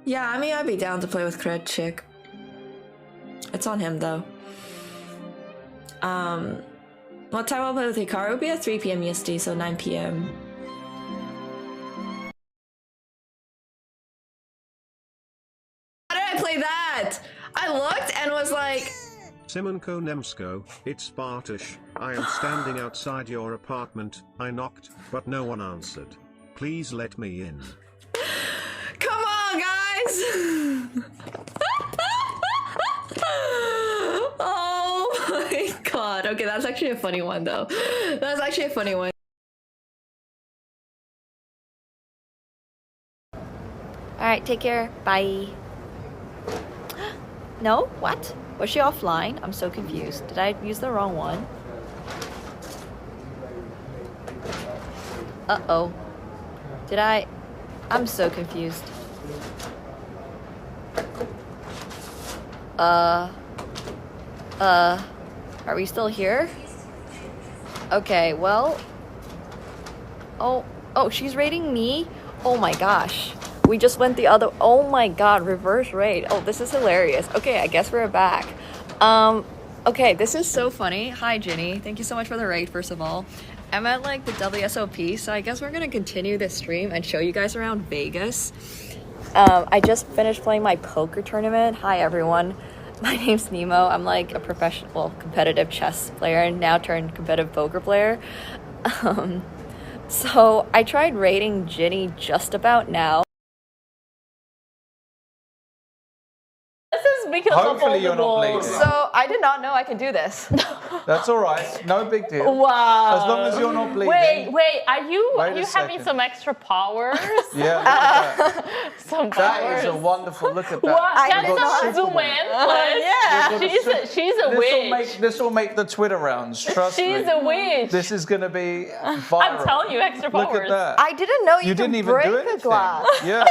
Yeah, I mean, I'd be down to play with Cred Chick. It's on him, though. What time I'll play with Hikaru? It'll be at 3 p.m. EST, so 9 p.m. How did I play that? I looked and was like... AkaNemsko, it's Bartosz. I am standing outside your apartment. I knocked, but no one answered. Please let me in. Come on, guys! Oh my god. Okay, that's actually a funny one, though. That's actually a funny one. Alright, take care. Bye. No? What? Was she offline? I'm so confused. Did I use the wrong one? Uh-oh. Did I? I'm so confused. Are we still here? Okay, well... Oh, she's raiding me? Oh my gosh. We just went the other... Oh my god, reverse raid. Oh, this is hilarious. Okay, I guess we're back. Okay, this is so funny. Hi, Ginny. Thank you so much for the raid, first of all. I'm at, like, the WSOP, so I guess we're gonna continue this stream and show you guys around Vegas. I just finished playing my poker tournament. Hi, everyone. My name's Nemo. I'm, like, a professional, well, competitive chess player and now turned competitive poker player. So I tried raiding Ginny just about now. Because hopefully you're not bleeding. So I did not know I could do this. That's all right. No big deal. Wow. As long as you're not bleeding. Wait. Are you having some extra powers? Yeah. Some powers. That is a wonderful look at that. What? Can you zoom in, please? Yeah. She's a witch. This will make the Twitter rounds. Trust me. She's a witch. This is gonna be viral. I'm telling you, extra powers. Look at that. I didn't know you didn't could even break do anything. the glass. Yeah.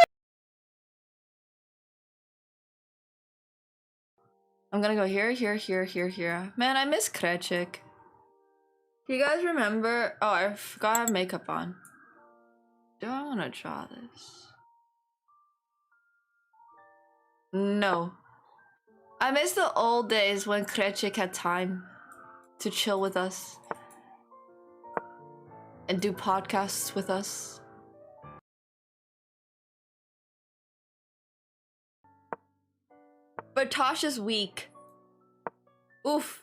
I'm gonna go here. Man, I miss Krechik. Do you guys remember? Oh, I forgot I have makeup on. Do I want to draw this? No. I miss the old days when Krechik had time to chill with us and do podcasts with us. But Tosh is weak. Oof.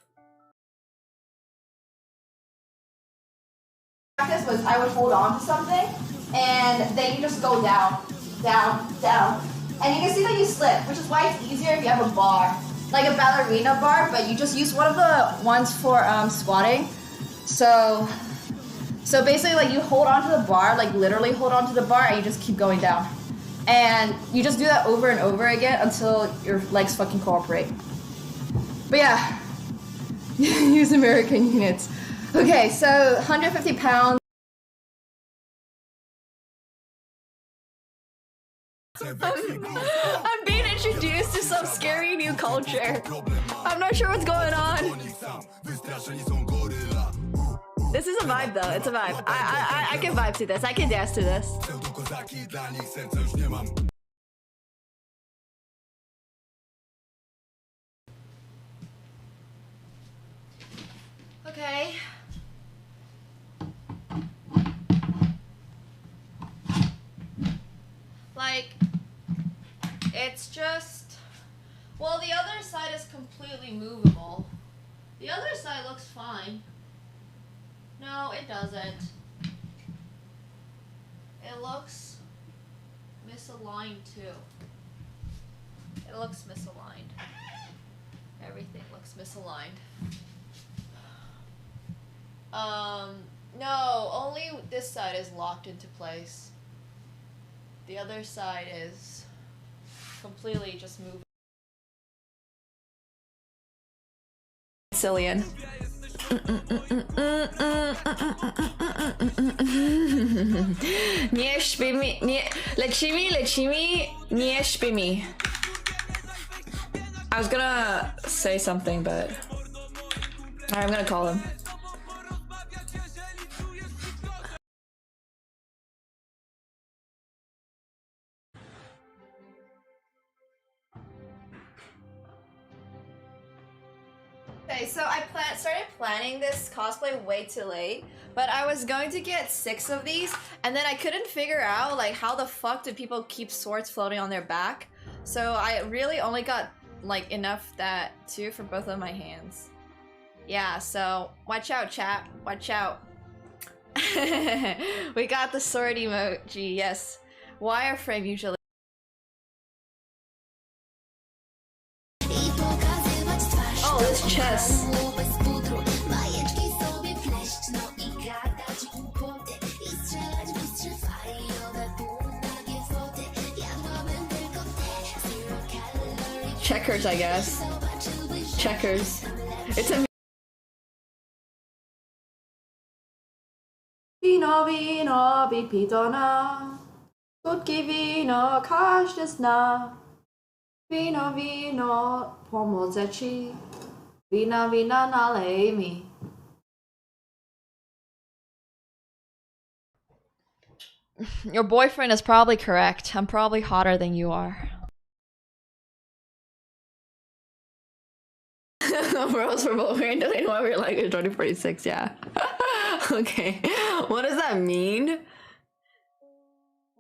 Practice was I would hold on to something, and then you just go down, down, down. And you can see that you slip, which is why it's easier if you have a bar. Like a ballerina bar, but you just use one of the ones for squatting. So basically, like, you hold onto the bar, like literally hold onto the bar, and you just keep going down. And you just do that over and over again until your legs fucking cooperate. But yeah, use American units. Okay, so 150 pounds. I'm being introduced to some scary new culture. I'm not sure what's going on. This is a vibe though, it's a vibe. I can vibe to this, I can dance to this. Okay. Like, it's just, well, the other side is completely movable. The other side looks fine. No, it doesn't. It looks misaligned too. It looks misaligned. Everything looks misaligned. No, only this side is locked into place. The other side is completely just moving. Cillian. Nie śpi mi, nie, leci mi, nie śpi mi. I was gonna say something, but I'm gonna call him. Okay, so I started planning this cosplay way too late, but I was going to get 6 of these, and then I couldn't figure out like how the fuck do people keep swords floating on their back. So I really only got like enough that too for both of my hands. Yeah, so watch out, chat. Watch out. We got the sword emoji. Yes, wireframe usually. Oh, this chest. Checkers, I guess. Checkers. It's a Vino, vino, vypito Słodkie wino, każdy zna. Vino, vino, pomogę ci. Wina, wina, nalej mi. Your boyfriend is probably correct. I'm probably hotter than you are. Bros for both. We're doing what we're like 2046, yeah. Okay. What does that mean?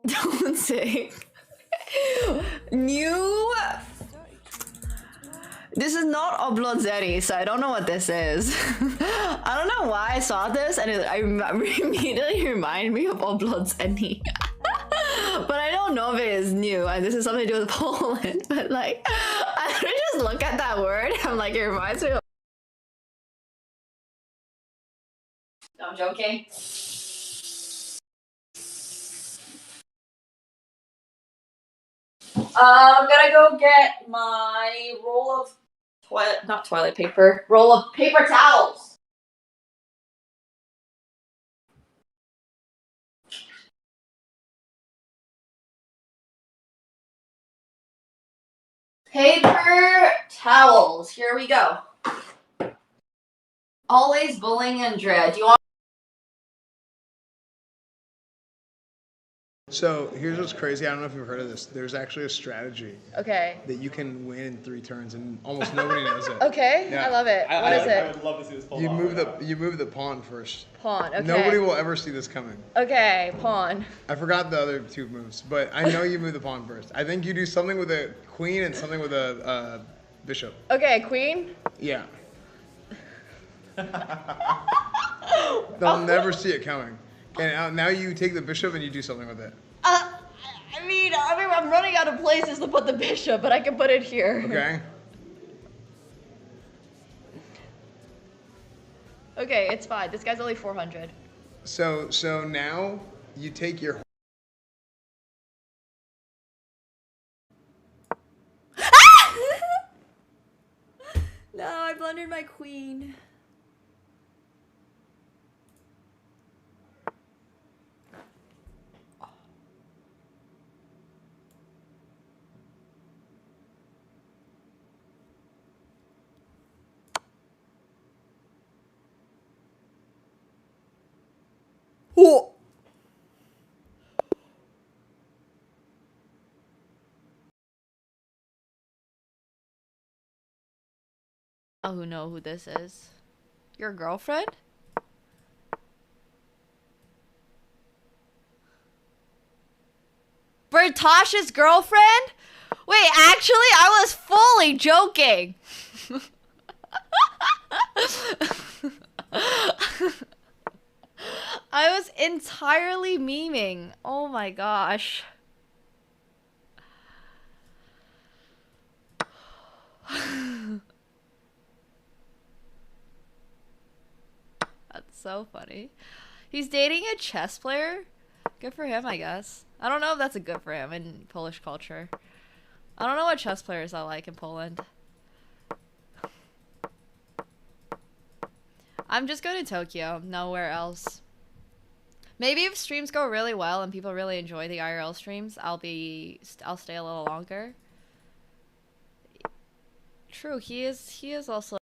Don't say. New. This is not Oblozeri, so I don't know what this is. I don't know why I saw this and it immediately reminded me of Oblozeri. But I don't know if it is new and this is something to do with Poland. But like, I just look at that word. I'm like, it reminds me of. No, I'm joking. I'm gonna go get my roll of not toilet paper, roll of paper towels. Paper towels, here we go. Always bullying Andrea. Do you want? So here's what's crazy. I don't know if you've heard of this. There's actually a strategy Okay. that you can win in 3 turns, and almost nobody knows it. Okay, Yeah. I love it. What is I it? would love to see this pulled You off move right the you move the pawn first. Pawn. Okay. Nobody will ever see this coming. Okay, pawn. I forgot the other 2 moves, but I know you move the pawn first. I think you do something with a queen and something with a bishop. Okay, queen. Yeah. They'll never see it coming. And now you take the bishop and you do something with it. I mean, I'm running out of places to put the bishop, but I can put it here. Okay. Okay, it's fine. This guy's only 400. So now you take your. No, I blundered my queen. Oh. Oh, who know who this is? Your girlfriend? Bertosh's girlfriend? Wait, actually, I was fully joking. I was entirely memeing. Oh my gosh. That's so funny. He's dating a chess player? Good for him, I guess. I don't know if that's a good for him in Polish culture. I don't know what chess players are like in Poland. I'm just going to Tokyo, nowhere else. Maybe if streams go really well and people really enjoy the IRL streams, I'll stay a little longer. True, he is also.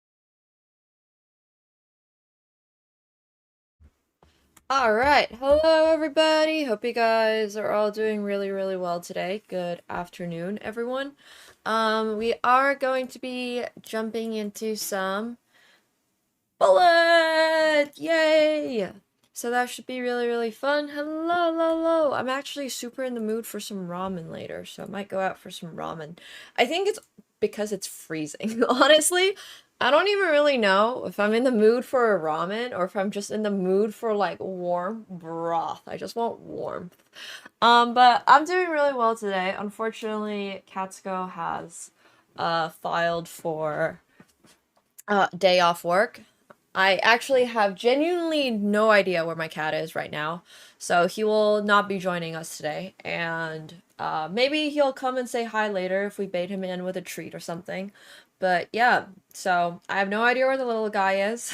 Alright, hello everybody. Hope you guys are all doing really, really well today. Good afternoon, everyone. We are going to be jumping into some Bullet! Yay! So that should be really, really fun. Hello, hello, hello. I'm actually super in the mood for some ramen later, so I might go out for some ramen. I think it's because it's freezing. Honestly, I don't even really know if I'm in the mood for a ramen or if I'm just in the mood for like warm broth. I just want warmth. But I'm doing really well today. Unfortunately, Katsuko has filed for day off work. I actually have genuinely no idea where my cat is right now, so he will not be joining us today, and maybe he'll come and say hi later if we bait him in with a treat or something. But yeah, so I have no idea where the little guy is.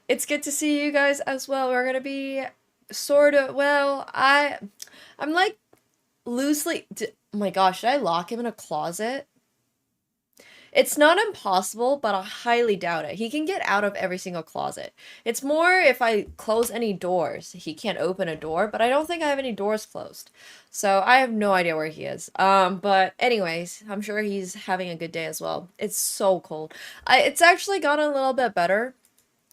It's good to see you guys as well. We're gonna be sort of, well, I'm like loosely, oh my gosh, did I lock him in a closet? It's not impossible, but I highly doubt it. He can get out of every single closet. It's more if I close any doors. He can't open a door, but I don't think I have any doors closed. So I have no idea where he is. But anyways, I'm sure he's having a good day as well. It's so cold. It's actually gotten a little bit better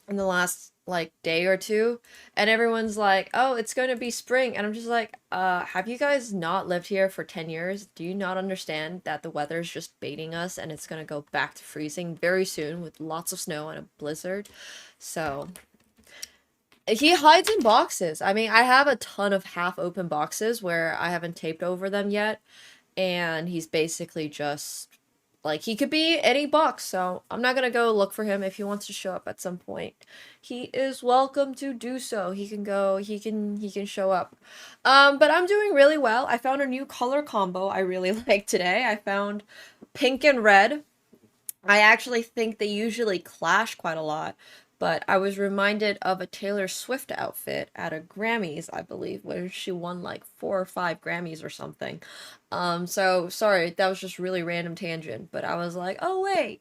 in the last like day or two, and everyone's like, oh, it's going to be spring, and I'm just like, have you guys not lived here for 10 years? Do you not understand that the weather's just baiting us and it's going to go back to freezing very soon with lots of snow and a blizzard? So he hides in boxes. I mean, I have a ton of half open boxes where I haven't taped over them yet, and he's basically just like, he could be any box, so I'm not gonna go look for him. If he wants to show up at some point, he is welcome to do so. He can go, he can show up. But I'm doing really well. I found a new color combo I really like today. I found pink and red. I actually think they usually clash quite a lot, but I was reminded of a Taylor Swift outfit at a Grammys, I believe, where she won like 4 or 5 Grammys or something. So sorry, that was just really random tangent, but I was like, oh wait,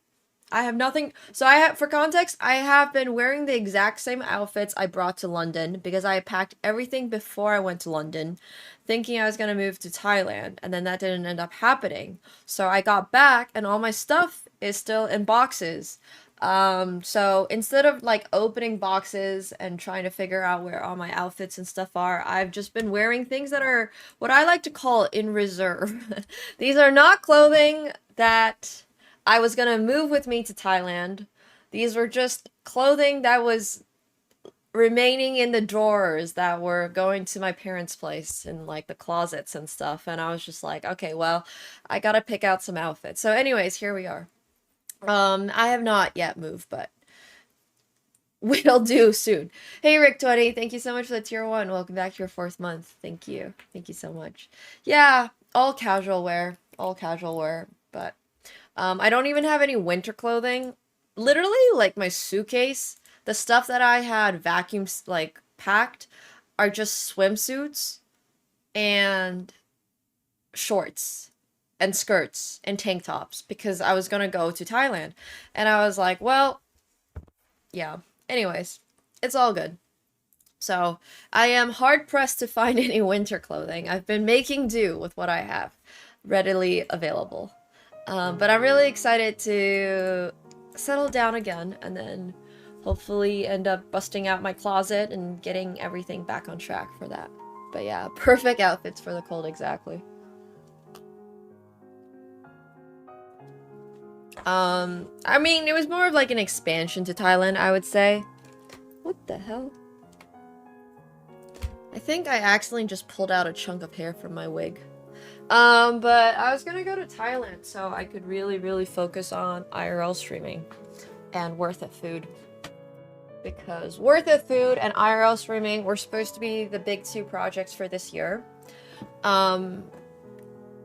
I have nothing. So for context, I have been wearing the exact same outfits I brought to London because I packed everything before I went to London, thinking I was going to move to Thailand, and then that didn't end up happening. So I got back and all my stuff is still in boxes. So instead of like opening boxes and trying to figure out where all my outfits and stuff are, I've just been wearing things that are what I like to call in reserve. These are not clothing that I was gonna move with me to Thailand. These were just clothing that was remaining in the drawers that were going to my parents' place in like the closets and stuff. And I was just like, okay, well, I gotta pick out some outfits. So anyways, here we are. I have not yet moved, but we'll do soon. Hey, Rick20, thank you so much for the tier 1. Welcome back to your 4th month. Thank you. Thank you so much. Yeah, all casual wear, but I don't even have any winter clothing. Literally, like my suitcase, the stuff that I had vacuum like packed are just swimsuits and shorts and skirts and tank tops because I was gonna go to Thailand, and I was like, well, yeah, anyways, it's all good. So I am hard pressed to find any winter clothing. I've been making do with what I have readily available, but I'm really excited to settle down again and then hopefully end up busting out my closet and getting everything back on track for that. But yeah, perfect outfits for the cold, exactly. I mean, it was more of like an expansion to Thailand, I would say. What the hell? I think I accidentally just pulled out a chunk of hair from my wig. But I was gonna go to Thailand so I could really focus on IRL streaming and Worth It Food. Because Worth It Food and IRL streaming were supposed to be the big 2 projects for this year.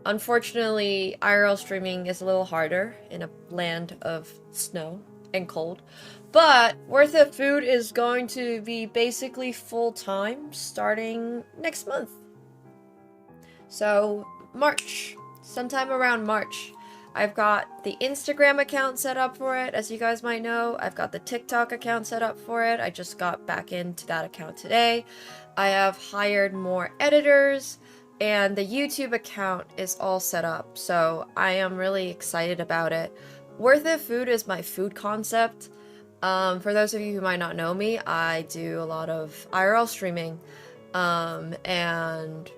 Unfortunately, IRL streaming is a little harder in a land of snow and cold. But Worth It Food is going to be basically full-time starting next month. So, March. Sometime around March. I've got the Instagram account set up for it, as you guys might know. I've got the TikTok account set up for it. I just got back into that account today. I have hired more editors, and the YouTube account is all set up. So I am really excited about it. Worth It Food is my food concept. For those of you who might not know me, I do a lot of IRL streaming, and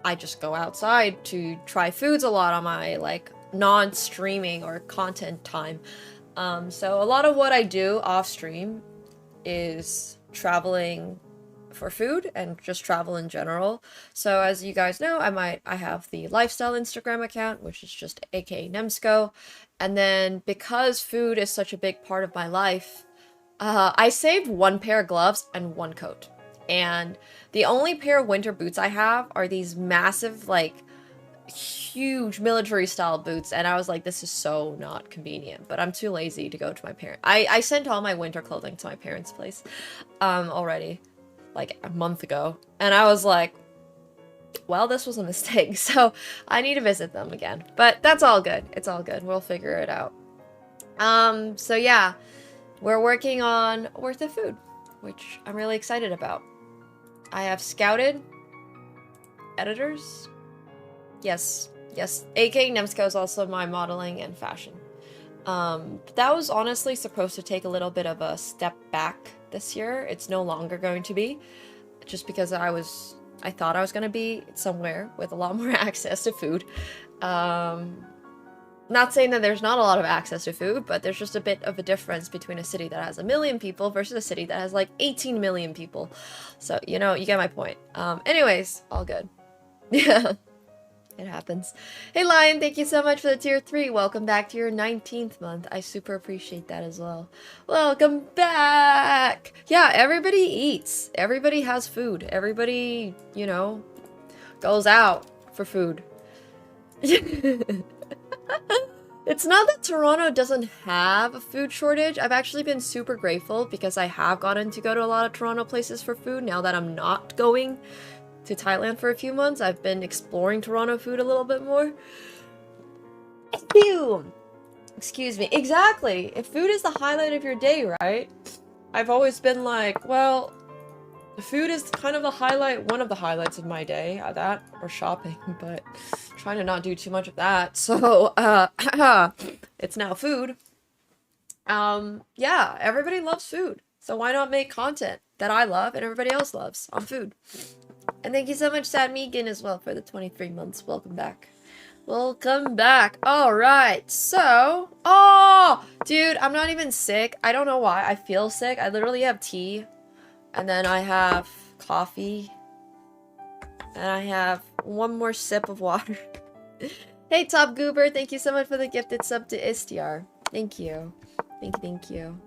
I just go outside to try foods a lot on my like non-streaming or content time. So a lot of what I do off stream is traveling for food and just travel in general. So as you guys know, I have the lifestyle Instagram account, which is just AkaNemsko. And then because food is such a big part of my life, I saved 1 pair of gloves and 1 coat. And the only pair of winter boots I have are these massive, like, huge military style boots. And I was like, this is so not convenient, but I'm too lazy to go to my parents. I sent all my winter clothing to my parents' place already, like a month ago. And I was like, well, this was a mistake, so I need to visit them again. But that's all good. It's all good. We'll figure it out. So yeah, we're working on Worth of Food, which I'm really excited about. I have scouted editors. Yes. AkaNemsko is also my modeling and fashion. That was honestly supposed to take a little bit of a step back this year. It's no longer going to be, just because I thought I was going to be somewhere with a lot more access to food. Not saying that there's not a lot of access to food, but there's just a bit of a difference between a city that has 1 million people versus a city that has like 18 million people. So, you know, you get my point. Anyways, all good. Yeah. It happens. Hey Lion, thank you so much for the tier 3. Welcome back to your 19th month. I super appreciate that as well. Welcome back! Yeah, everybody eats. Everybody has food. Everybody, you know, goes out for food. It's not that Toronto doesn't have a food shortage. I've actually been super grateful because I have gotten to go to a lot of Toronto places for food now that I'm not going to Thailand for a few months. I've been exploring Toronto food a little bit more. Ew. Excuse me. Exactly. If food is the highlight of your day, right? I've always been like, well, food is kind of the highlight, one of the highlights of my day. That or shopping, but trying to not do too much of that. So, it's now food. Yeah, everybody loves food. So why not make content that I love and everybody else loves on food? And thank you so much, Sad Megan, as well, for the 23 months. Welcome back. Welcome back. Alright, so... Oh! Dude, I'm not even sick. I don't know why. I feel sick. I literally have tea. And then I have coffee. And I have one more sip of water. Hey, Top Goober. Thank you so much for the gifted sub to Istiar. Thank you. Thank you.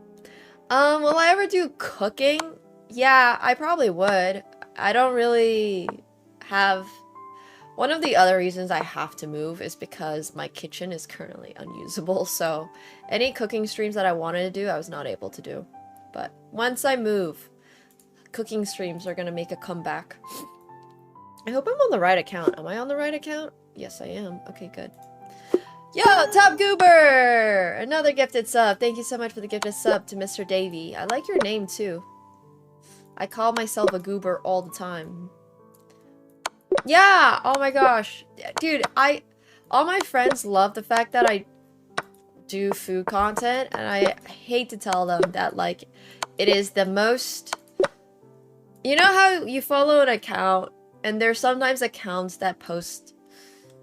Will I ever do cooking? Yeah, I probably would. I don't really have... One of the other reasons I have to move is because my kitchen is currently unusable, so any cooking streams that I wanted to do, I was not able to do. But once I move, cooking streams are gonna make a comeback. I hope I'm on the right account. Am I on the right account? Yes, I am. Okay, good. Yo, Top Goober! Another gifted sub. Thank you so much for the gifted sub to Mr. Davey. I like your name, too. I call myself a goober all the time. Yeah! Oh my gosh. Dude, all my friends love the fact that I do food content, and I hate to tell them that, like, it is the most... You know how you follow an account, and there's sometimes accounts that post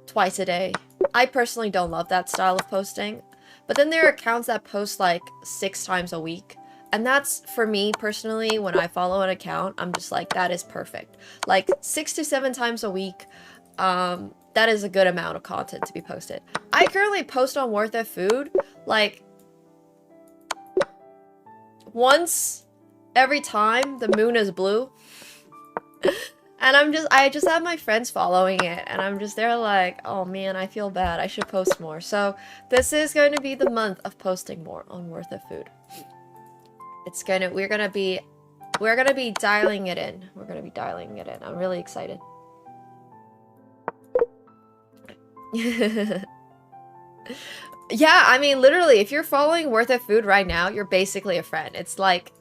twice a day? I personally don't love that style of posting, but then there are accounts that post, like, 6 times a week. And that's, for me, personally, when I follow an account, I'm just like, that is perfect. Like, 6 to 7 times a week, that is a good amount of content to be posted. I currently post on Worth of Food, like, once every time the moon is blue. And I just have my friends following it, and they're like, oh man, I feel bad, I should post more. So, this is going to be the month of posting more on Worth of Food. We're gonna be dialing it in. We're gonna be dialing it in. I'm really excited. Yeah, I mean, literally, if you're following Worth of Food right now, you're basically a friend. It's like,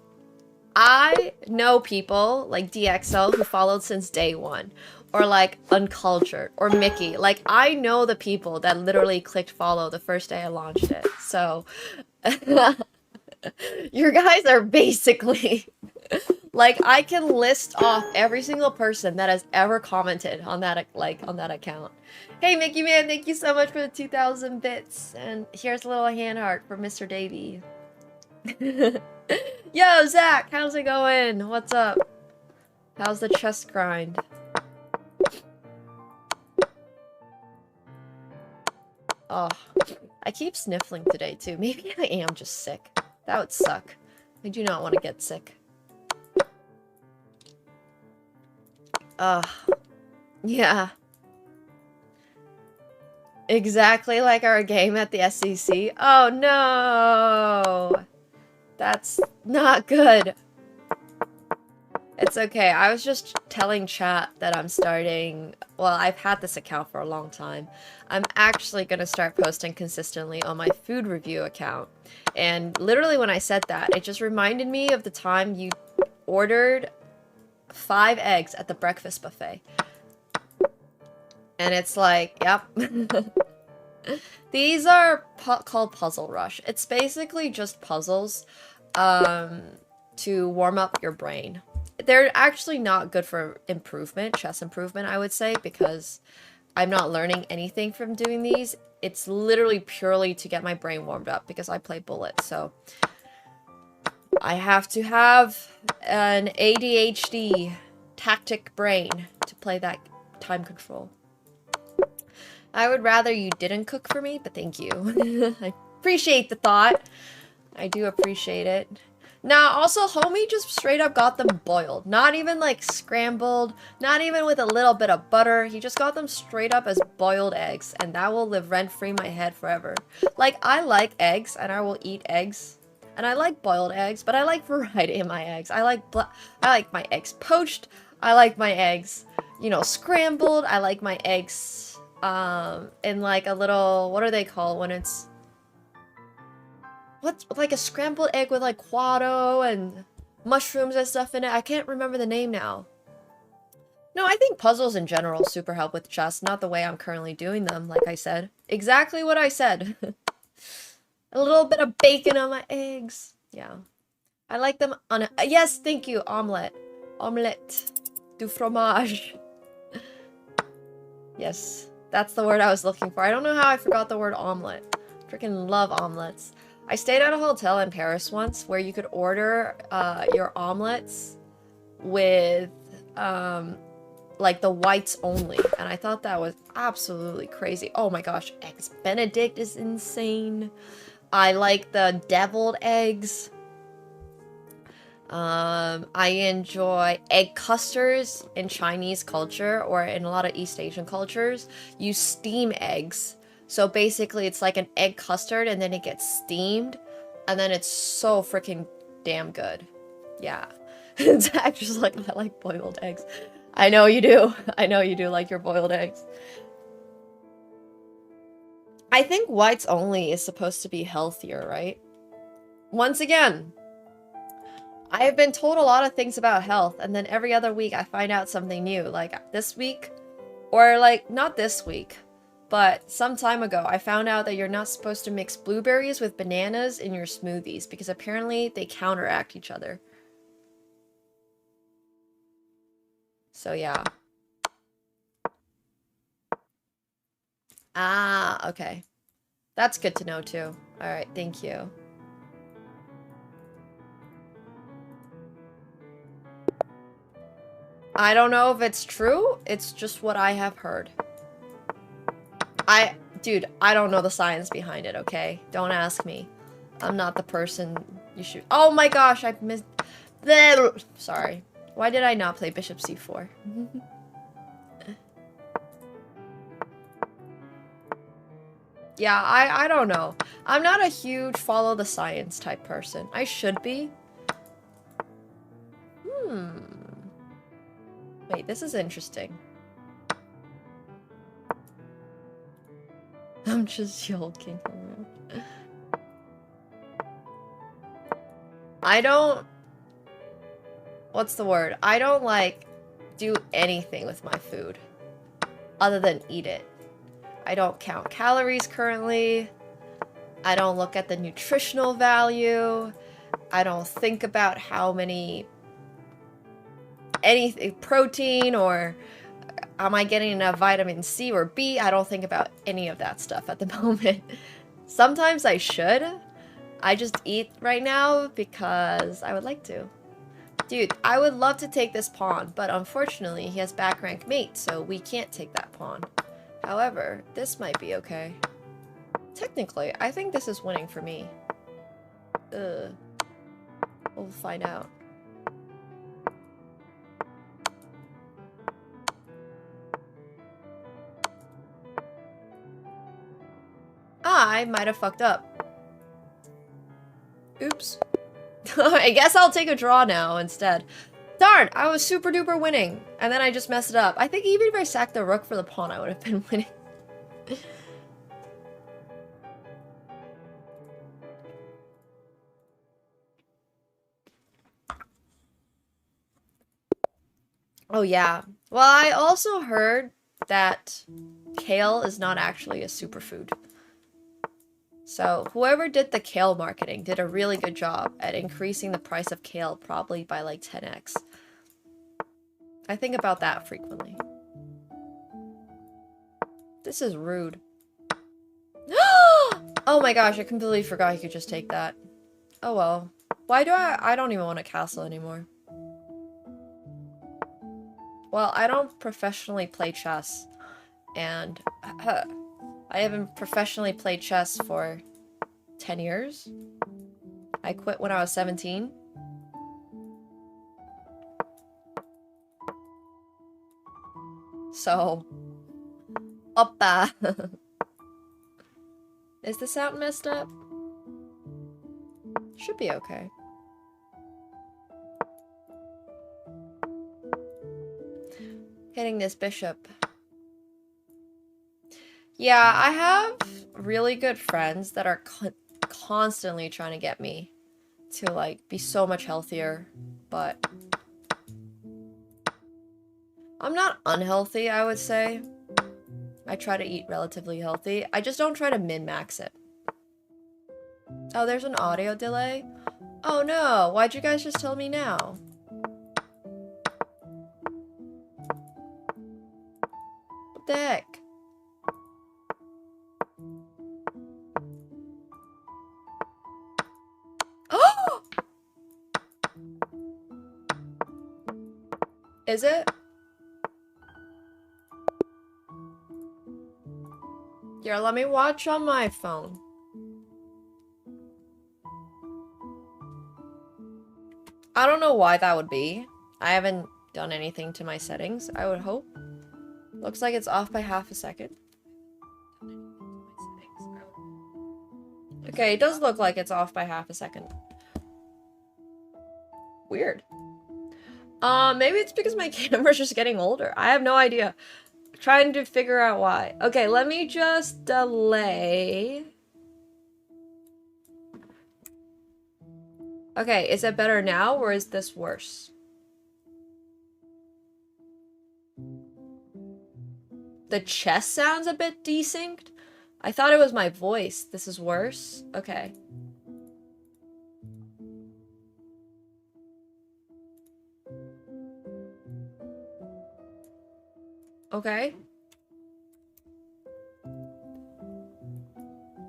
I know people like DXL who followed since day 1. Or like Uncultured, or Mickey. Like, I know the people that literally clicked follow the first day I launched it. So... You guys are basically like I can list off every single person that has ever commented on that on that account. Hey Mickey Man, thank you so much for the 2,000 bits, and here's a little hand heart for Mr. Davey. Yo Zach, how's it going? What's up? How's the chest grind? Oh, I keep sniffling today too. Maybe I am just sick. That would suck. I do not want to get sick. Yeah. Exactly like our game at the SEC. Oh no! That's not good. It's okay. I was just telling chat that I'm starting... Well, I've had this account for a long time. I'm actually going to start posting consistently on my food review account. And literally when I said that, it just reminded me of the time you ordered 5 eggs at the breakfast buffet. And it's like, yep. These are called Puzzle Rush. It's basically just puzzles to warm up your brain. They're actually not good for improvement, chess improvement, I would say, because I'm not learning anything from doing these. It's literally purely to get my brain warmed up because I play Bullet, so I have to have an ADHD tactic brain to play that time control. I would rather you didn't cook for me, but thank you. I appreciate the thought. I do appreciate it. Now, also, homie just straight up got them boiled. Not even, like, scrambled. Not even with a little bit of butter. He just got them straight up as boiled eggs. And that will live rent-free in my head forever. Like, I like eggs, and I will eat eggs. And I like boiled eggs, but I like variety in my eggs. I like my eggs poached. I like my eggs, you know, scrambled. I like my eggs, in, like, a little... What are they called when it's... What's like a scrambled egg with like quado and mushrooms and stuff in it? I can't remember the name now. No, I think puzzles in general super help with chess, not the way I'm currently doing them, like I said. Exactly what I said. A little bit of bacon on my eggs. Yeah. I like them on a... Yes, thank you, omelette. Omelette du fromage. Yes, that's the word I was looking for. I don't know how I forgot the word omelette. Freaking love omelets. I stayed at a hotel in Paris once where you could order your omelets with like the whites only, and I thought that was absolutely crazy. Oh my gosh, eggs Benedict is insane. I like the deviled eggs. I enjoy egg custards in Chinese culture, or in a lot of East Asian cultures. You steam eggs. So basically, it's like an egg custard, and then it gets steamed, and then it's so freaking damn good. Yeah. It's actually like, I like boiled eggs. I know you do. I know you do like your boiled eggs. I think whites only is supposed to be healthier, right? Once again, I have been told a lot of things about health, and then every other week I find out something new. Like this week, or like, not this week, but some time ago, I found out that you're not supposed to mix blueberries with bananas in your smoothies because apparently they counteract each other. So yeah. Ah, okay. That's good to know too. Alright, thank you. I don't know if it's true, it's just what I have heard. Dude, I don't know the science behind it, okay? Don't ask me. I'm not the person you should... Oh my gosh, I missed... Sorry. Why did I not play Bishop C4? Yeah, I don't know. I'm not a huge follow the science type person. I should be. Wait, this is interesting. I'm just joking around. I don't... What's the word? I don't, like, do anything with my food. Other than eat it. I don't count calories currently. I don't look at the nutritional value. I don't think about how many anything protein or am I getting enough vitamin C or B? I don't think about any of that stuff at the moment. Sometimes I should. I just eat right now because I would like to. Dude, I would love to take this pawn, but unfortunately he has back rank mate, so we can't take that pawn. However, this might be okay. Technically, I think this is winning for me. Ugh. We'll find out. I might have fucked up. Oops. I guess I'll take a draw now instead. Darn, I was super duper winning, and then I just messed it up. I think even if I sacked the rook for the pawn, I would have been winning. Oh yeah. Well, I also heard that kale is not actually a superfood. So whoever did the kale marketing did a really good job at increasing the price of kale probably by like 10x. I think about that frequently. This is rude. Oh my gosh, I completely forgot you could just take that. Oh well. Why do I don't even want a castle anymore. Well, I don't professionally play chess, and I haven't professionally played chess for 10 years. I quit when I was 17. So, oppa. Is the sound messed up? Should be okay. Hitting this bishop. Yeah, I have really good friends that are constantly trying to get me to, like, be so much healthier, but I'm not unhealthy, I would say. I try to eat relatively healthy. I just don't try to min-max it. Oh, there's an audio delay? Oh no, why'd you guys just tell me now? What the heck? Oh! Is it? Here, let me watch on my phone. I don't know why that would be. I haven't done anything to my settings, I would hope. Looks like it's off by half a second. Okay, it does look like it's off by half a second. Weird. Maybe it's because my camera's just getting older. I have no idea. Trying to figure out why. Okay, let me just delay. Okay, is it better now or is this worse? The chess sounds a bit desynced. I thought it was my voice. This is worse? Okay. Okay.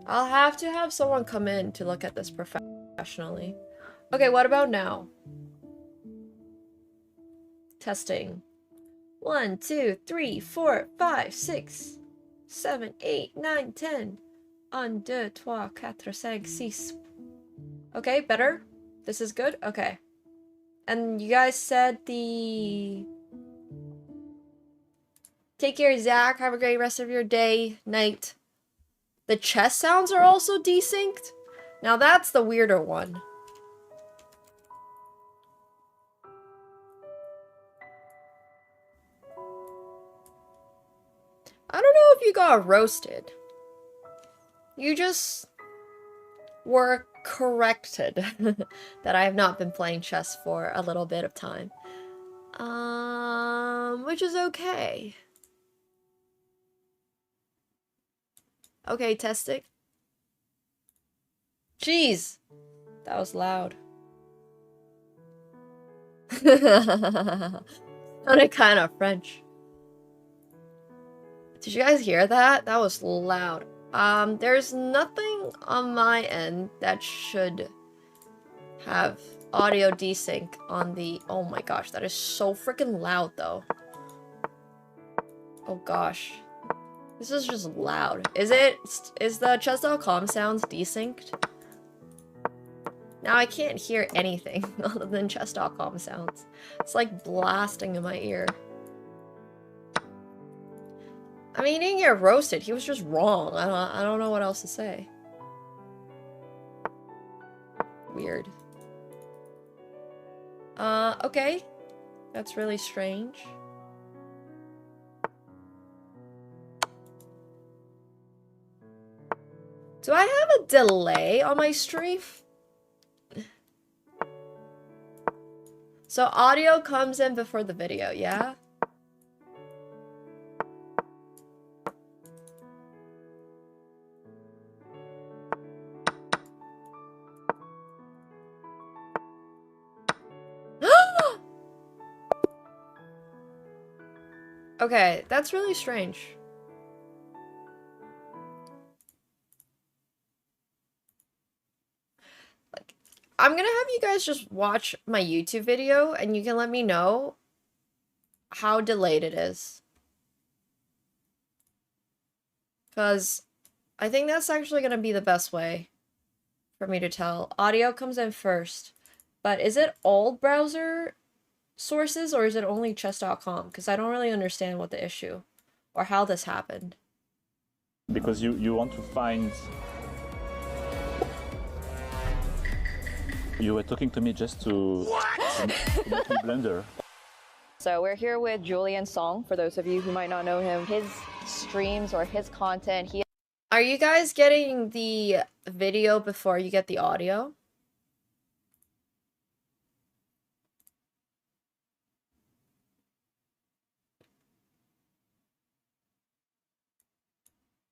I'll have to have someone come in to look at this professionally. Okay, what about now? Testing. 1, 2, 3, 4, 5, 6, 7, 8, 9, 10. 1, 2, 3, 4, 5, 6. Okay, better? This is good? Okay. And you guys said the... Take care, Zach. Have a great rest of your day, night. The chess sounds are also desynced? Now that's the weirder one. I don't know if you got roasted. You just were corrected that I have not been playing chess for a little bit of time. Which is okay. Okay, test it. Jeez, that was loud. Sounded kind of French. Did you guys hear that? That was loud. There's nothing on my end that should have audio desync on the... Oh my gosh, that is so freaking loud though. Oh gosh. This is just loud. Is the chess.com sounds desynced? Now I can't hear anything other than chess.com sounds. It's like blasting in my ear. I mean, he didn't get roasted. He was just wrong. I don't know what else to say. Weird. Okay. That's really strange. Do I have a delay on my stream? So audio comes in before the video, yeah? Okay, that's really strange. Like, I'm gonna have you guys just watch my YouTube video and you can let me know how delayed it is. Because I think that's actually gonna be the best way for me to tell. Audio comes in first. But is it all browser sources or is it only chess.com? Because I don't really understand what the issue or how this happened. Because you want to find... You were talking to me just to make me blunder. So we're here with Julian Song, for those of you who might not know him. His streams or his content, Are you guys getting the video before you get the audio?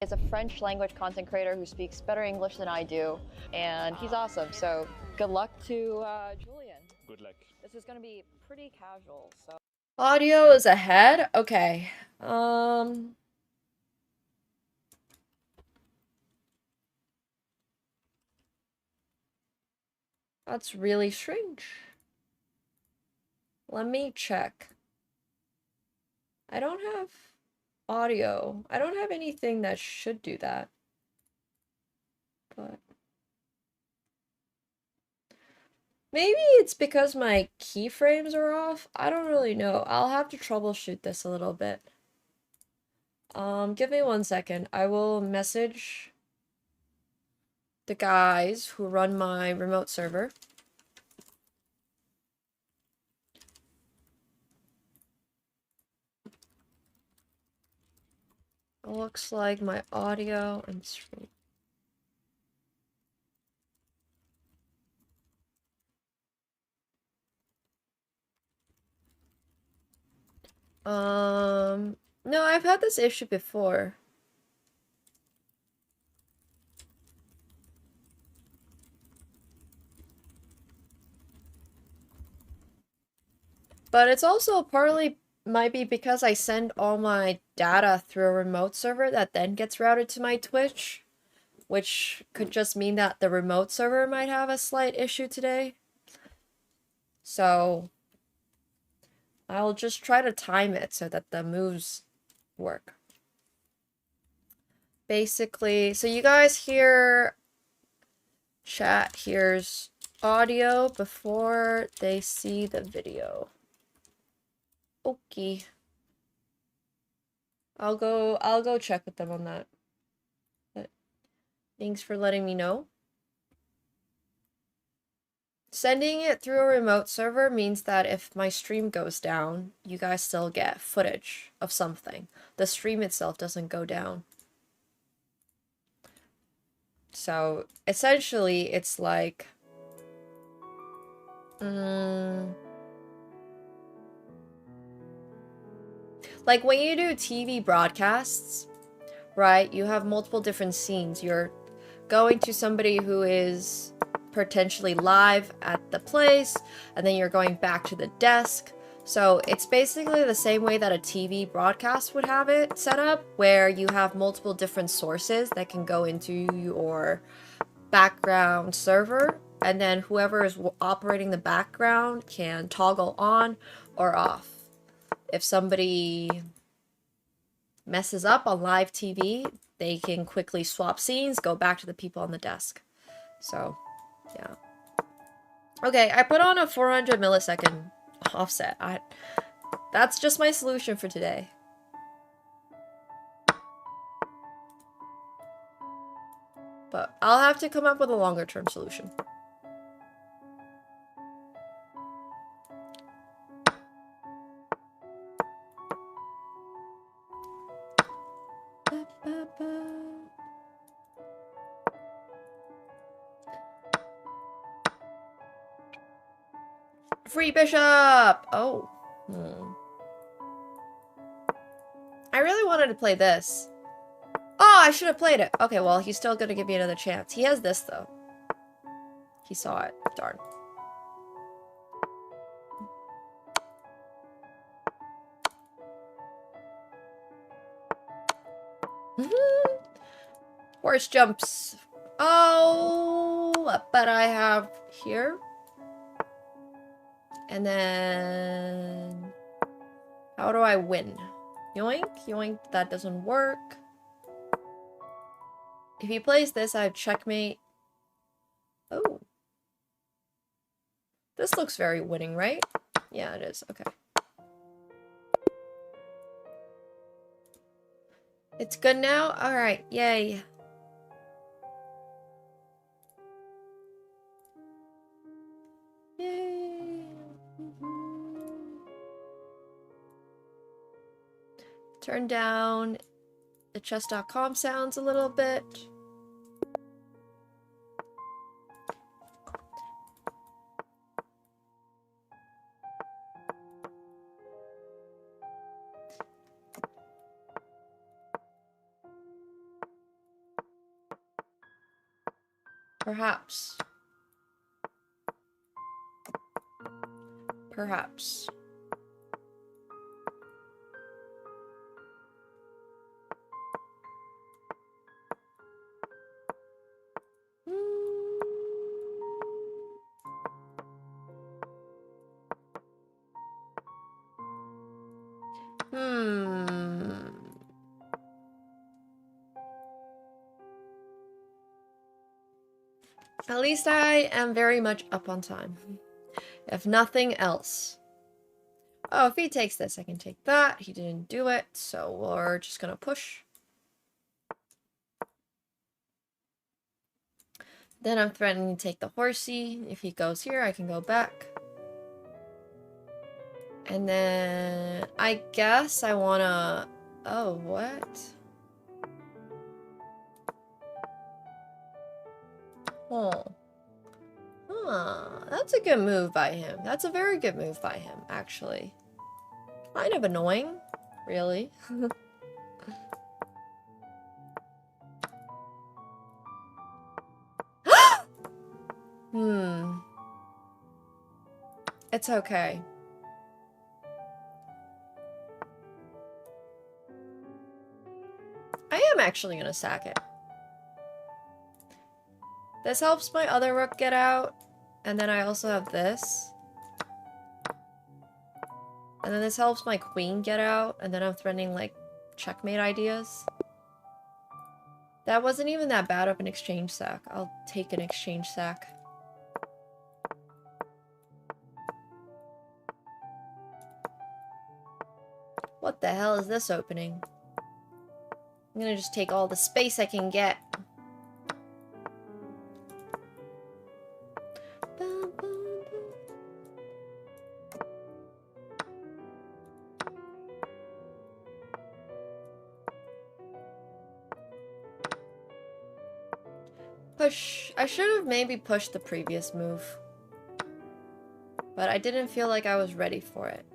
Is a French language content creator who speaks better English than I do, and he's awesome. So good luck to Julian. Good luck. This is gonna be pretty casual. So audio is ahead. Okay. That's really strange. Let me check. I don't have audio. I don't have anything that should do that. But maybe it's because my keyframes are off. I don't really know. I'll have to troubleshoot this a little bit. Give me 1 second. I will message the guys who run my remote server. Looks like my audio and stream. No, I've had this issue before. But it's also partly might be because I send all my data through a remote server that then gets routed to my Twitch, which could just mean that the remote server might have a slight issue today. So I'll just try to time it so that the moves work. Basically, so you guys hear chat hears audio before they see the video. Okay. I'll go check with them on that. But thanks for letting me know. Sending it through a remote server means that if my stream goes down, you guys still get footage of something. The stream itself doesn't go down. So essentially it's like like when you do TV broadcasts, right? You have multiple different scenes. You're going to somebody who is potentially live at the place, and then you're going back to the desk. So it's basically the same way that a TV broadcast would have it set up, where you have multiple different sources that can go into your background server, and then whoever is operating the background can toggle on or off. If somebody messes up on live TV, they can quickly swap scenes, go back to the people on the desk. So, yeah. Okay, I put on a 400 millisecond offset. That's just my solution for today. But I'll have to come up with a longer term solution. Free Bishop! Oh. I really wanted to play this. Oh, I should have played it. Okay, well, he's still gonna give me another chance. He has this, though. He saw it. Darn. Horse jumps. Oh, but I have here. And then... how do I win? Yoink, yoink, that doesn't work. If he plays this, I have checkmate. Oh. This looks very winning, right? Yeah, it is. Okay. It's good now? Alright, yay. Yay. Turn down the chess.com sounds a little bit. Perhaps. Perhaps. At least I am very much up on time. If nothing else. Oh, if he takes this, I can take that. He didn't do it, so we're just gonna push. Then I'm threatening to take the horsey. If he goes here, I can go back. And then I guess I wanna... oh, what? Oh. Huh. That's a good move by him. That's a very good move by him, actually. Kind of annoying, really. It's okay. I am actually gonna sack it. This helps my other rook get out. And then I also have this. And then this helps my queen get out. And then I'm threatening, like, checkmate ideas. That wasn't even that bad of an exchange sack. I'll take an exchange sack. What the hell is this opening? I'm gonna just take all the space I can get. Push. I should have maybe pushed the previous move. But I didn't feel like I was ready for it.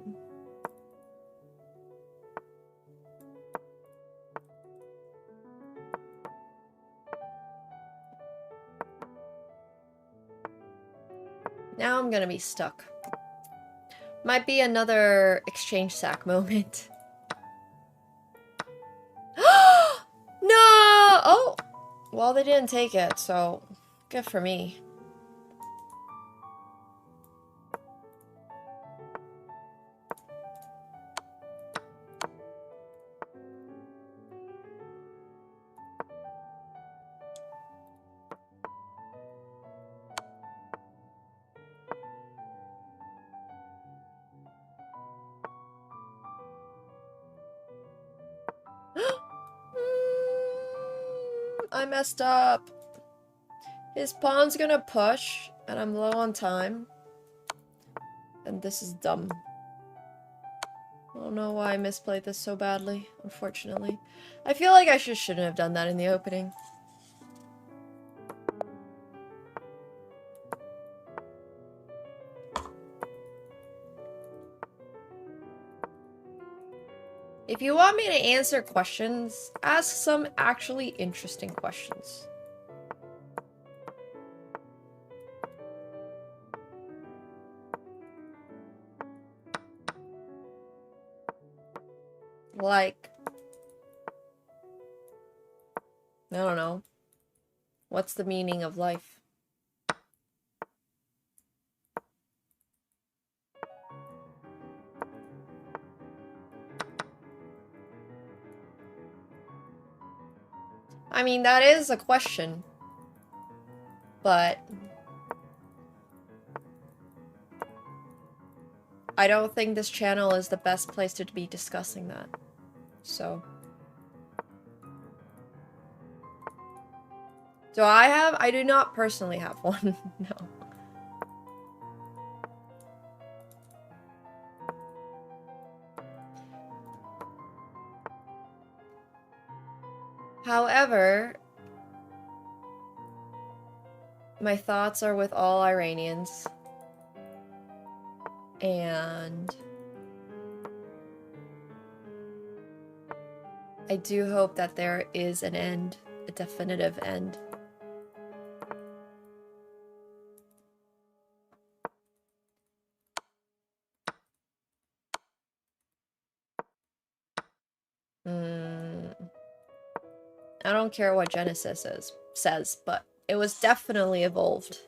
Now I'm gonna be stuck. Might be another exchange sack moment. No! Oh! Well, they didn't take it, so good for me. I messed up. His pawn's gonna push, and I'm low on time. And this is dumb. I don't know why I misplayed this so badly, unfortunately. I feel like I shouldn't have done that in the opening. If you want me to answer questions, ask some actually interesting questions. Like, I don't know. What's the meaning of life? I mean, that is a question. But I don't think this channel is the best place to be discussing that. So. Do I have? I do not personally have one. No. However, my thoughts are with all Iranians. And I do hope that there is an end, a definitive end. I don't care what Genesis says, but it was definitely evolved.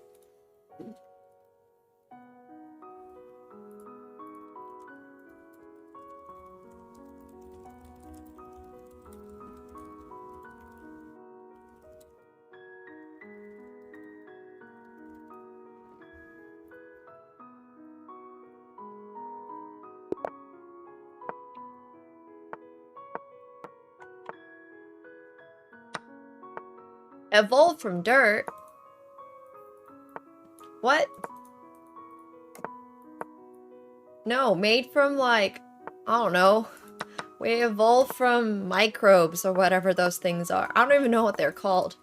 Evolved from dirt? What? No, made from, like, I don't know. We evolved from microbes or whatever those things are. I don't even know what they're called.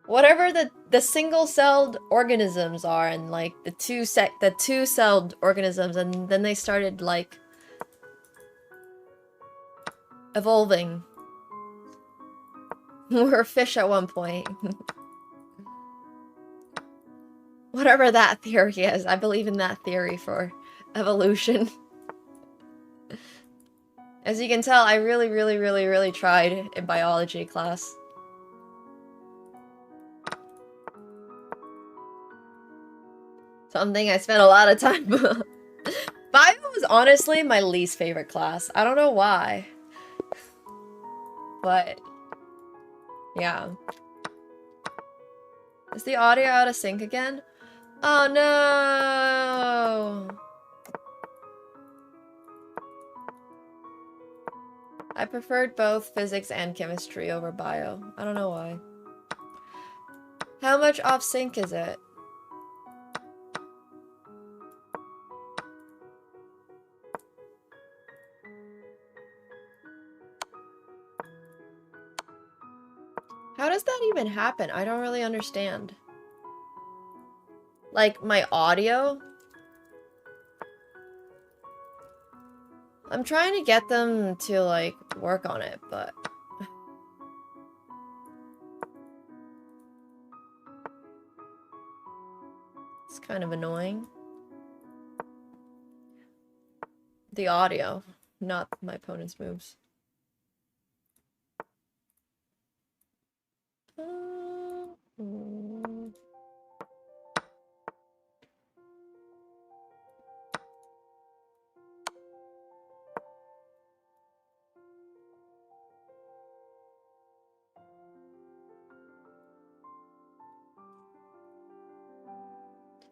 Whatever the single-celled organisms are, and like the two-celled organisms, and then they started like evolving. We were fish at one point. Whatever that theory is, I believe in that theory for evolution. As you can tell, I really tried in biology class. Something I spent a lot of time. Bio was honestly my least favorite class. I don't know why. But yeah. Is the audio out of sync again? Oh no! I preferred both physics and chemistry over bio. I don't know why. How much off sync is it? How does that even happen? I don't really understand. Like, my audio? I'm trying to get them to, like, work on it, but kind of annoying. The audio, not my opponent's moves.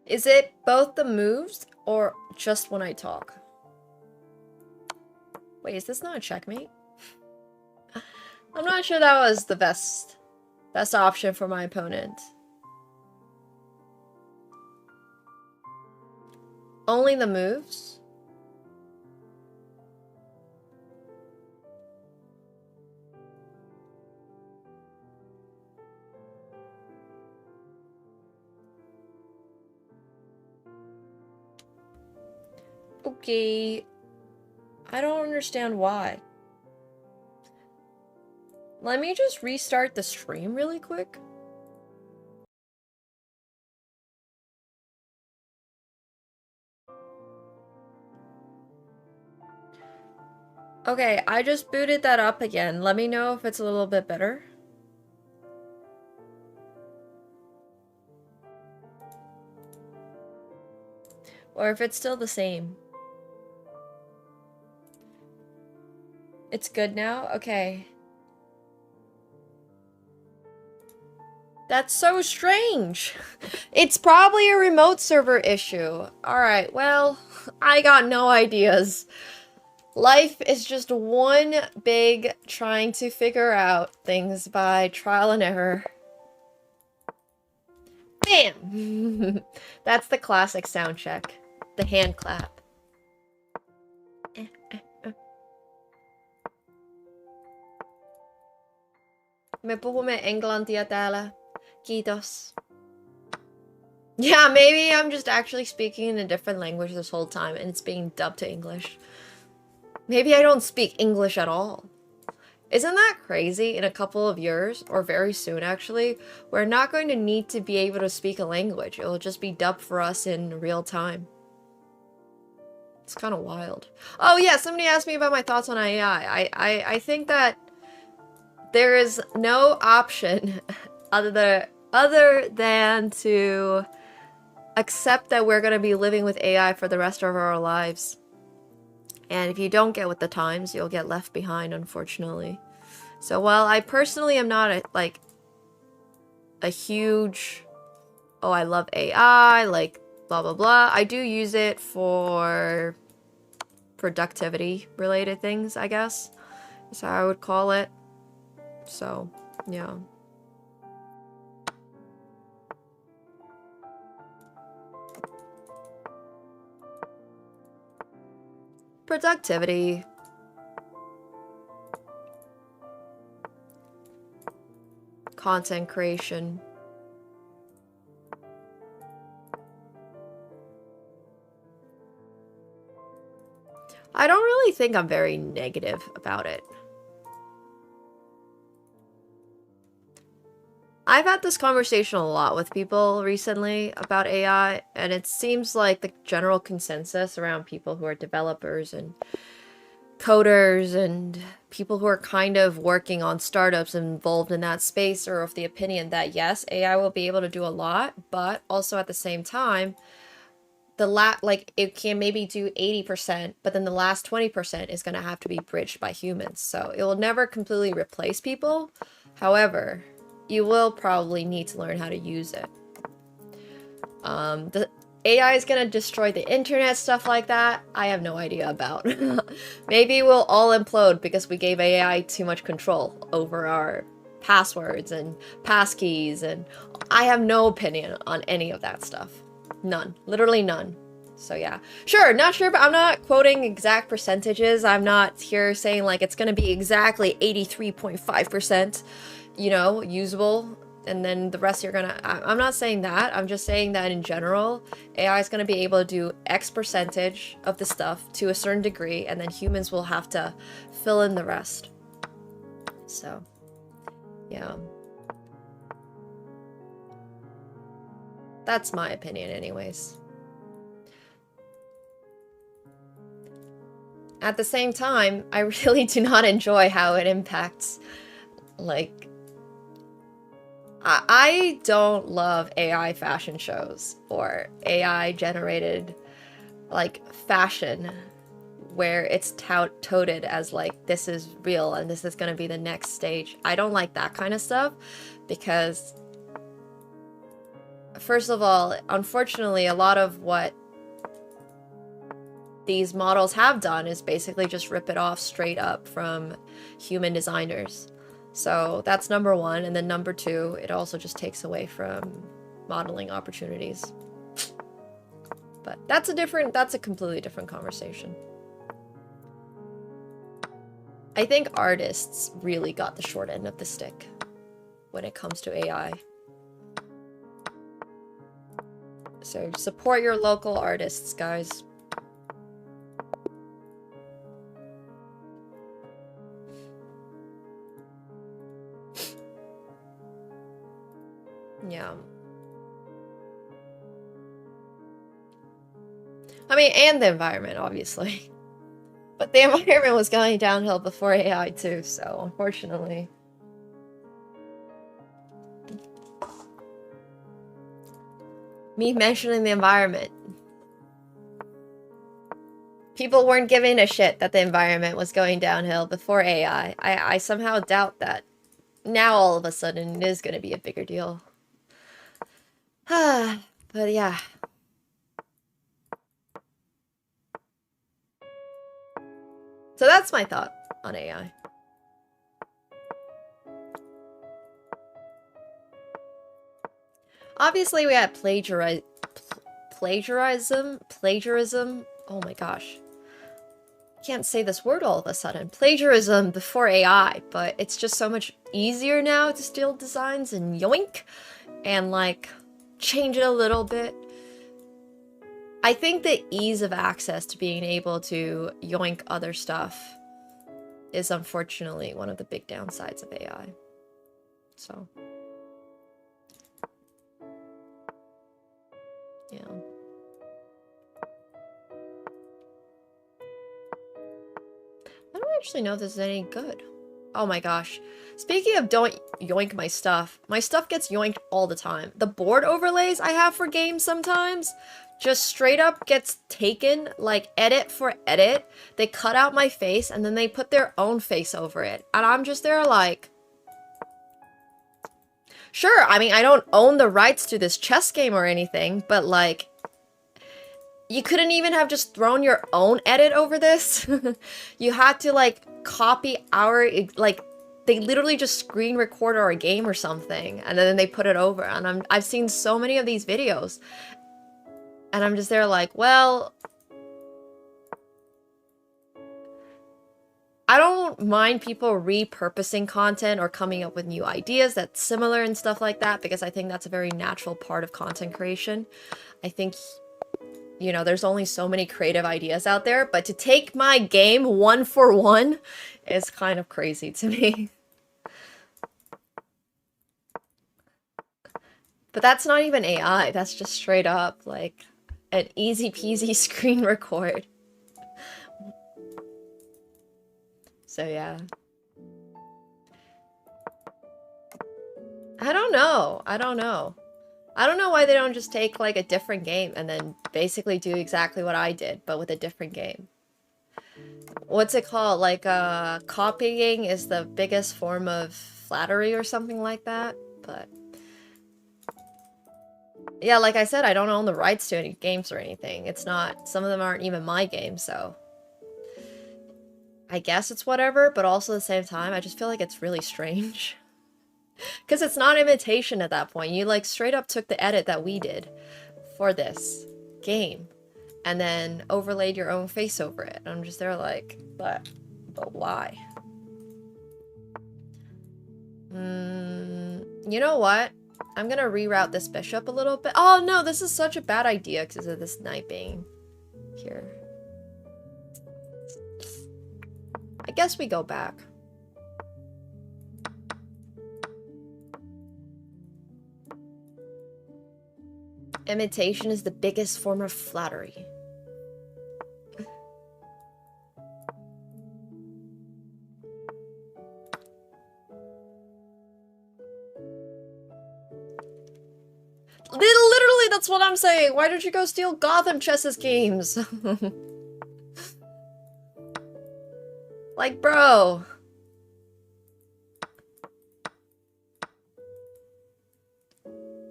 Is it both the moves or just when I talk? Wait, is this not a checkmate? I'm not sure that was the best option for my opponent. Only the moves? Okay. I don't understand why. Let me just restart the stream really quick. Okay, I just booted that up again. Let me know if it's a little bit better. Or if it's still the same. It's good now? Okay. That's so strange. It's probably a remote server issue. Alright, well, I got no ideas. Life is just one big trying to figure out things by trial and error. Bam! That's the classic sound check. The hand clap. Me puhumme englantia täällä. Kiitos. Yeah, maybe I'm just actually speaking in a different language this whole time and it's being dubbed to English. Maybe I don't speak English at all. Isn't that crazy? In a couple of years, or very soon actually, we're not going to need to be able to speak a language. It will just be dubbed for us in real time. It's kind of wild. Oh yeah, somebody asked me about my thoughts on AI. I think that there is no option other than to accept that we're going to be living with AI for the rest of our lives. And if you don't get with the times, you'll get left behind, unfortunately. So while I personally am not a huge, oh, I love AI, like blah, blah, blah, I do use it for productivity related things, I guess, is how I would call it. So, yeah. Productivity. Content creation. I don't really think I'm very negative about it. I've had this conversation a lot with people recently about AI, and it seems like the general consensus around people who are developers and coders and people who are kind of working on startups involved in that space are of the opinion that yes, AI will be able to do a lot, but also at the same time, it can maybe do 80%, but then the last 20% is going to have to be bridged by humans. So it will never completely replace people. However, you will probably need to learn how to use it. The AI is going to destroy the internet, stuff like that. I have no idea about. Maybe we'll all implode because we gave AI too much control over our passwords and passkeys, and I have no opinion on any of that stuff. None. Literally none. So yeah. Sure, not sure, but I'm not quoting exact percentages. I'm not here saying like it's going to be exactly 83.5%, you know, usable, and then the rest you're gonna... I'm not saying that. I'm just saying that in general, AI is going to be able to do X percentage of the stuff to a certain degree, and then humans will have to fill in the rest. So, yeah. That's my opinion anyways. At the same time, I really do not enjoy how it impacts, like, I don't love AI fashion shows or AI generated, like, fashion where it's touted as, like, this is real and this is gonna be the next stage. I don't like that kind of stuff because, first of all, unfortunately, a lot of what these models have done is basically just rip it off straight up from human designers. So that's number one, and then number two, it also just takes away from modeling opportunities. But that's a completely different conversation. I think artists really got the short end of the stick when it comes to AI. So support your local artists, guys. Yeah. I mean, and the environment, obviously. But the environment was going downhill before AI too, so unfortunately. Me mentioning the environment. People weren't giving a shit that the environment was going downhill before AI. I somehow doubt that now all of a sudden it is going to be a bigger deal. But yeah. So that's my thought on AI. Obviously we had plagiarism. Oh my gosh. I can't say this word all of a sudden. Plagiarism before AI, but it's just so much easier now to steal designs and yoink and like change it a little bit. I think the ease of access to being able to yoink other stuff is unfortunately one of the big downsides of AI. So, yeah. I don't actually know if this is any good. Oh my gosh. Speaking of don't yoink my stuff gets yoinked all the time. The board overlays I have for games sometimes just straight up gets taken, like edit for edit. They cut out my face and then they put their own face over it. And I'm just there like, sure, I mean, I don't own the rights to this chess game or anything, but like, you couldn't even have just thrown your own edit over this. You had to like copy our, like, they literally just screen record our game or something, and then they put it over. And I've seen so many of these videos, and I'm just there like, well, I don't mind people repurposing content or coming up with new ideas that's similar and stuff like that, because I think that's a very natural part of content creation. I think, you know, there's only so many creative ideas out there, but to take my game one for one is kind of crazy to me. But that's not even AI, that's just straight up like an easy peasy screen record. So yeah. I don't know why they don't just take like a different game and then basically do exactly what I did, but with a different game. What's it called? Like, copying is the biggest form of flattery or something like that, but... yeah, like I said, I don't own the rights to any games or anything. It's not... some of them aren't even my games, so... I guess it's whatever, but also at the same time, I just feel like it's really strange. Because it's not imitation at that point. You, like, straight up took the edit that we did for this game, and then overlaid your own face over it. I'm just there like, but why? You know what? I'm gonna reroute this bishop a little bit. Oh no, this is such a bad idea because of this knight being here. I guess we go back. Imitation is the biggest form of flattery. Literally, that's what I'm saying. Why don't you go steal Gotham Chess's games? Like, bro.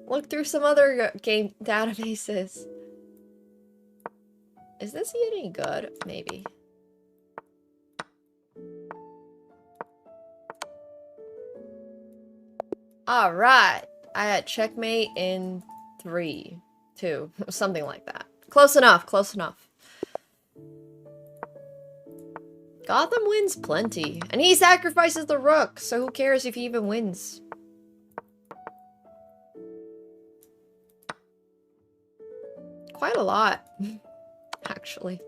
Look through some other game databases. Is this any good? Maybe. Alright. I had checkmate in 3, 2, something like that. Close enough, close enough. Gotham wins plenty. And he sacrifices the rook, so who cares if he even wins? Quite a lot, actually.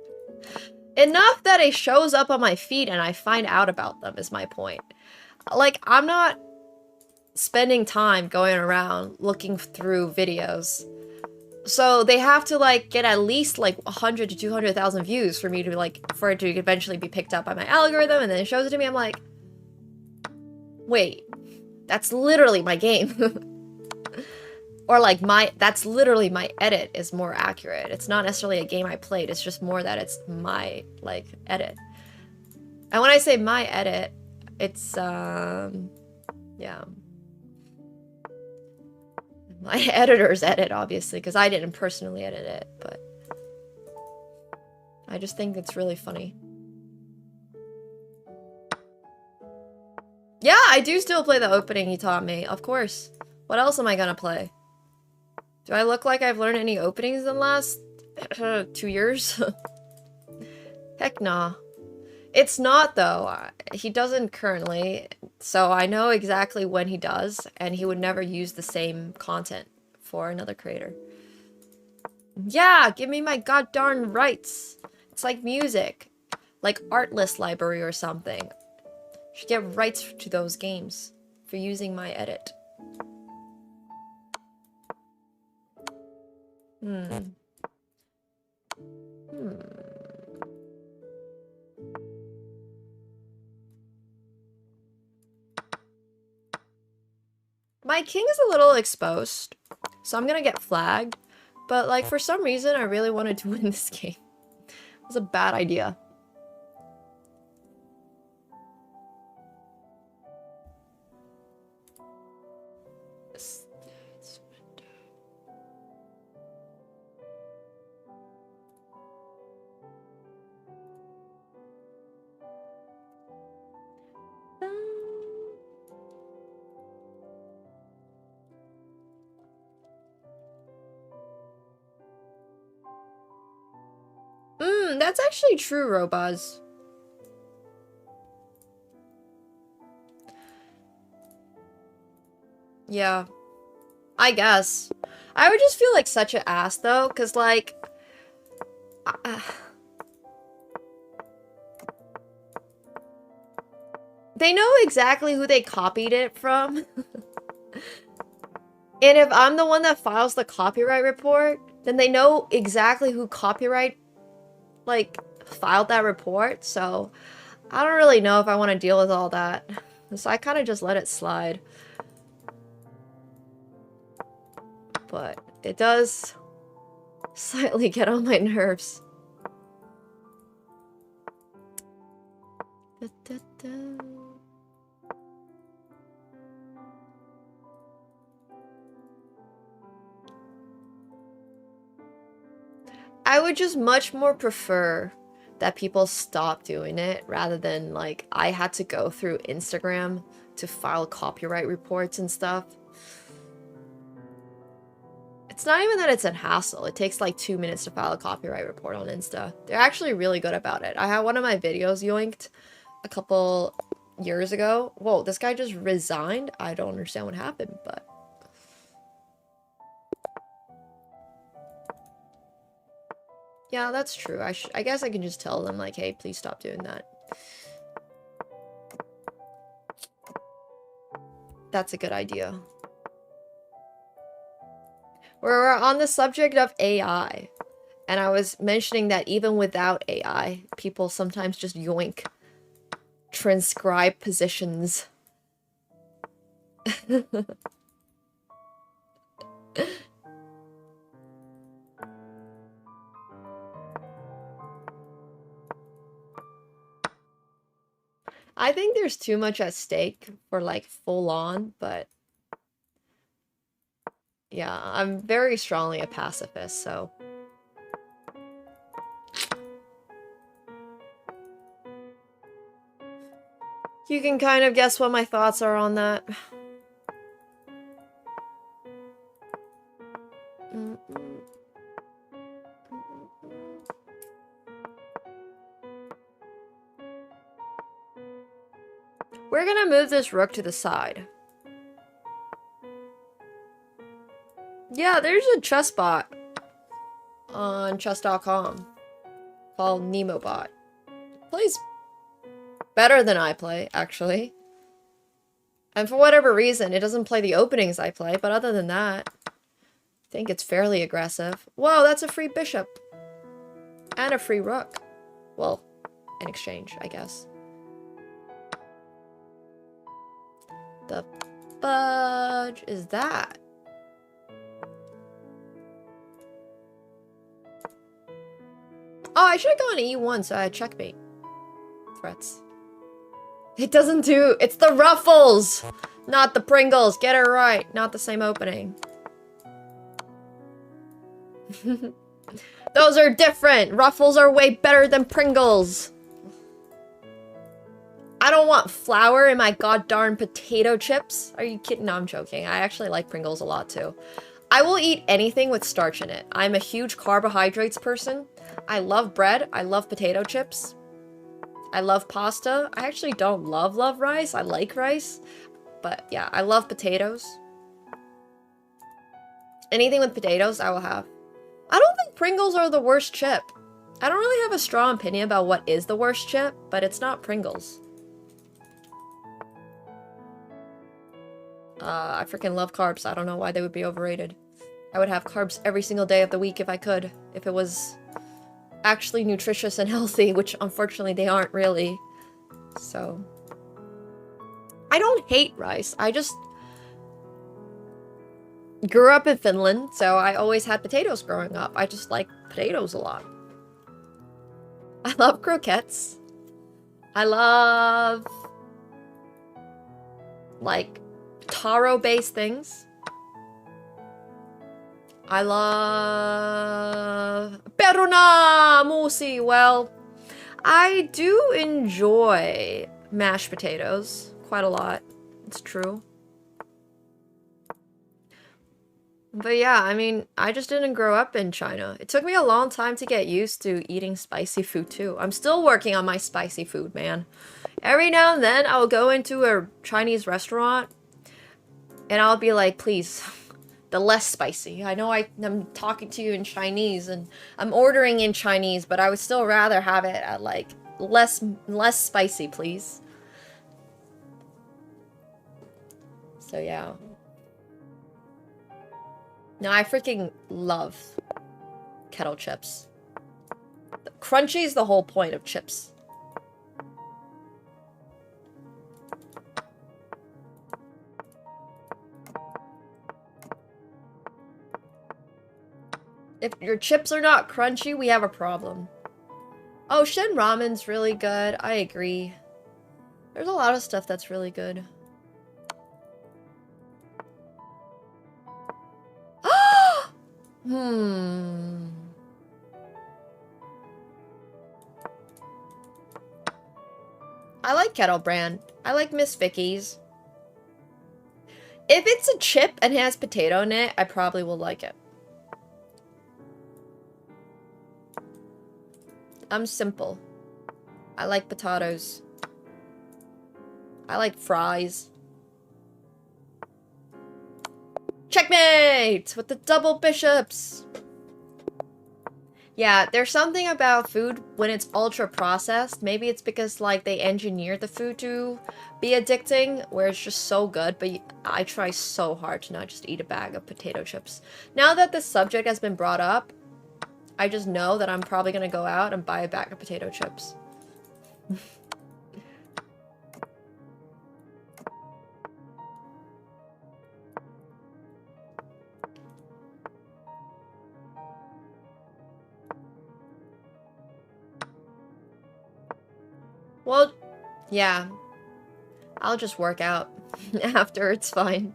Enough that it shows up on my feed and I find out about them is my point. Like, I'm not spending time going around looking through videos. So they have to, like, get at least, like, 100 to 200,000 views for me to, like, for it to eventually be picked up by my algorithm, and then it shows it to me. I'm like, wait, that's literally my game. Or, like, that's literally my edit is more accurate. It's not necessarily a game I played, it's just more that it's my, like, edit. And when I say my edit, it's, yeah. My editor's edit, obviously, because I didn't personally edit it, but I just think it's really funny. Yeah, I do still play the opening he taught me, of course. What else am I gonna play? Do I look like I've learned any openings in the last 2 years? Heck nah. It's not, though. He doesn't currently, so I know exactly when he does, and he would never use the same content for another creator. Yeah, give me my goddarn rights. It's like music. Like Artlist Library or something. Should get rights to those games for using my edit. My king is a little exposed, so I'm gonna get flagged. But, like, for some reason, I really wanted to win this game. It was a bad idea. That's actually true, Robuz. Yeah. I guess. I would just feel like such an ass, though, because, like... they know exactly who they copied it from. And if I'm the one that files the copyright report, then they know exactly who like, filed that report, so I don't really know if I want to deal with all that. So I kind of just let it slide. But it does slightly get on my nerves. I would just much more prefer that people stop doing it rather than, like, I had to go through Instagram to file copyright reports and stuff. It's not even that it's a hassle. It takes like 2 minutes to file a copyright report on Insta. They're actually really good about it. I had one of my videos yoinked a couple years ago. Whoa, this guy just resigned? I don't understand what happened, but... yeah, that's true. I guess I can just tell them, like, hey, please stop doing that. That's a good idea. We're on the subject of AI. And I was mentioning that even without AI, people sometimes just yoink transcribe positions. I think there's too much at stake for like full on, but yeah, I'm very strongly a pacifist, so. You can kind of guess what my thoughts are on that. We're gonna move this rook to the side. Yeah, there's a chess bot on chess.com called Nemo bot. Plays better than I play, actually. And for whatever reason, it doesn't play the openings I play, but other than that, I think it's fairly aggressive. Whoa, that's a free bishop. And a free rook. Well, in exchange, I guess. The fudge is that? Oh, I should have gone E1 so I had checkmate. Threats. It doesn't do... It's the ruffles! Not the Pringles. Get it right. Not the same opening. Those are different. Ruffles are way better than Pringles. I don't want flour in my goddarn potato chips. Are you kidding? No, I'm joking. I actually like Pringles a lot too. I will eat anything with starch in it. I'm a huge carbohydrates person. I love bread. I love potato chips. I love pasta. I actually don't love rice. I like rice. But yeah, I love potatoes. Anything with potatoes, I will have. I don't think Pringles are the worst chip. I don't really have a strong opinion about what is the worst chip, but it's not Pringles. I freaking love carbs. I don't know why they would be overrated. I would have carbs every single day of the week if I could. If it was actually nutritious and healthy, which unfortunately they aren't really. So. I don't hate rice. I just grew up in Finland, so I always had potatoes growing up. I just like potatoes a lot. I love croquettes. I love like taro-based things. I love peruna musi. Well, I do enjoy mashed potatoes quite a lot. It's true. But yeah, I mean, I just didn't grow up in China. It took me a long time to get used to eating spicy food too. I'm still working on my spicy food, man. Every now and then, I'll go into a Chinese restaurant and I'll be like, please, the less spicy. I know I'm talking to you in Chinese and I'm ordering in Chinese, but I would still rather have it at like less spicy, please. So yeah. No, I freaking love kettle chips. Crunchy is the whole point of chips. If your chips are not crunchy, we have a problem. Oh, Shin Ramen's really good. I agree. There's a lot of stuff that's really good. I like Kettle Brand. I like Miss Vicky's. If it's a chip and has potato in it, I probably will like it. I'm simple. I like potatoes. I like fries. Checkmate! With the double bishops! Yeah, there's something about food when it's ultra processed. Maybe it's because like they engineered the food to be addicting, where it's just so good. But I try so hard to not just eat a bag of potato chips. Now that this subject has been brought up, I just know that I'm probably gonna go out and buy a bag of potato chips. Well, yeah. I'll just work out after, it's fine.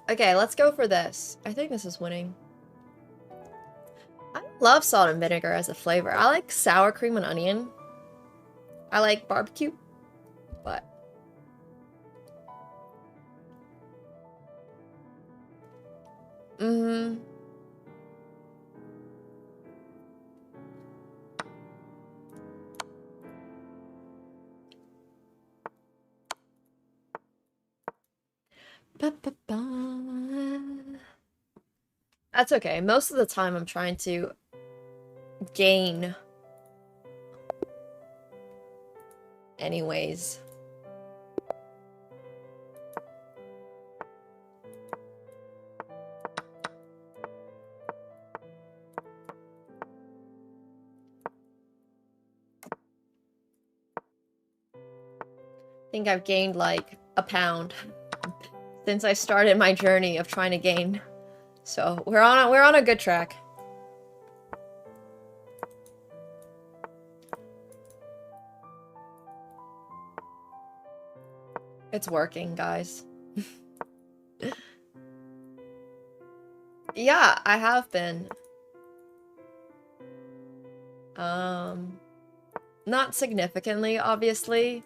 Okay, let's go for this. I think this is winning. I love salt and vinegar as a flavor. I like sour cream and onion. I like barbecue, but... Mm-hmm. That's okay. Most of the time I'm trying to gain anyways. I think I've gained like a pound since I started my journey of trying to gain. So we're on a good track. It's working, guys. Yeah, I have been. Not significantly, obviously.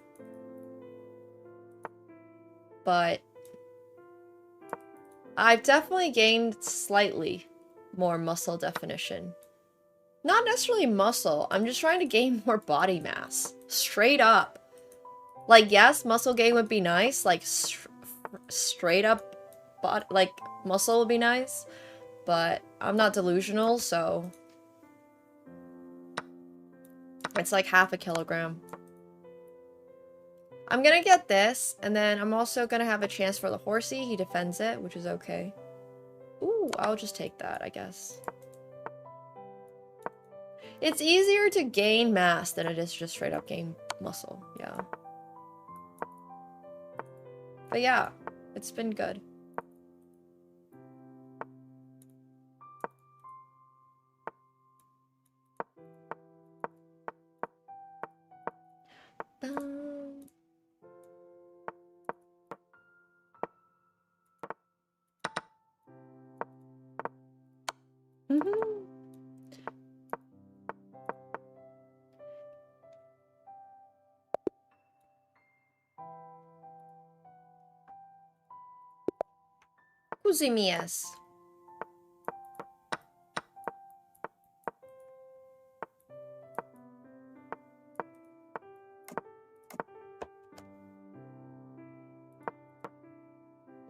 But I've definitely gained slightly more muscle definition. Not necessarily muscle, I'm just trying to gain more body mass. Straight up. Like, yes, muscle gain would be nice. Like, straight up like, muscle would be nice. But I'm not delusional, so... It's like half a kilogram. I'm gonna get this, and then I'm also gonna have a chance for the horsey. He defends it, which is okay. Ooh, I'll just take that, I guess. It's easier to gain mass than it is just straight up gain muscle, yeah. But yeah, it's been good. Kuzimias.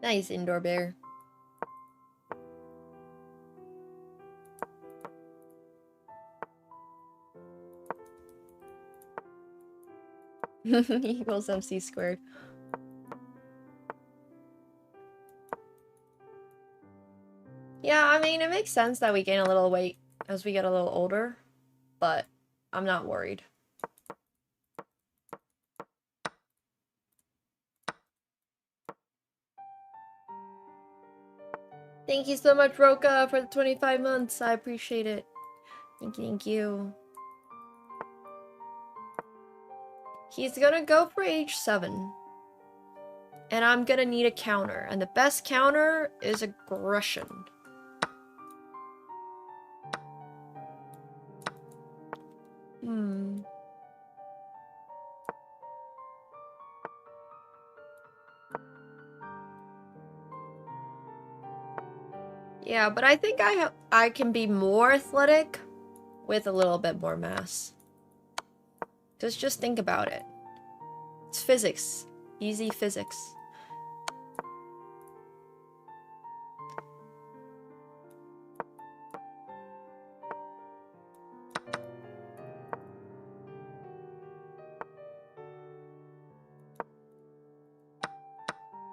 Nice indoor bear. Equals MC squared. Yeah, I mean, it makes sense that we gain a little weight as we get a little older, but I'm not worried. Thank you so much, Roka, for the 25 months. I appreciate it. Thank you, thank you. He's gonna go for age 7. And I'm gonna need a counter. And the best counter is aggression. Yeah, but I think I can be more athletic with a little bit more mass. Just think about it. It's physics. Easy physics.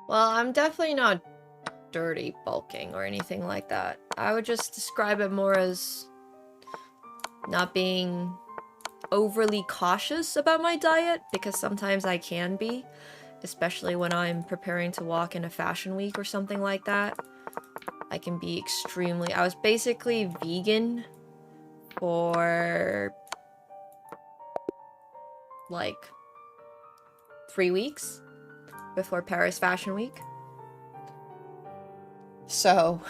Well, I'm definitely not dirty bulking or anything like that. I would just describe it more as not being overly cautious about my diet, because sometimes I can be, especially when I'm preparing to walk in a fashion week or something like that. I can be extremely... I was basically vegan for like 3 weeks before Paris Fashion Week. So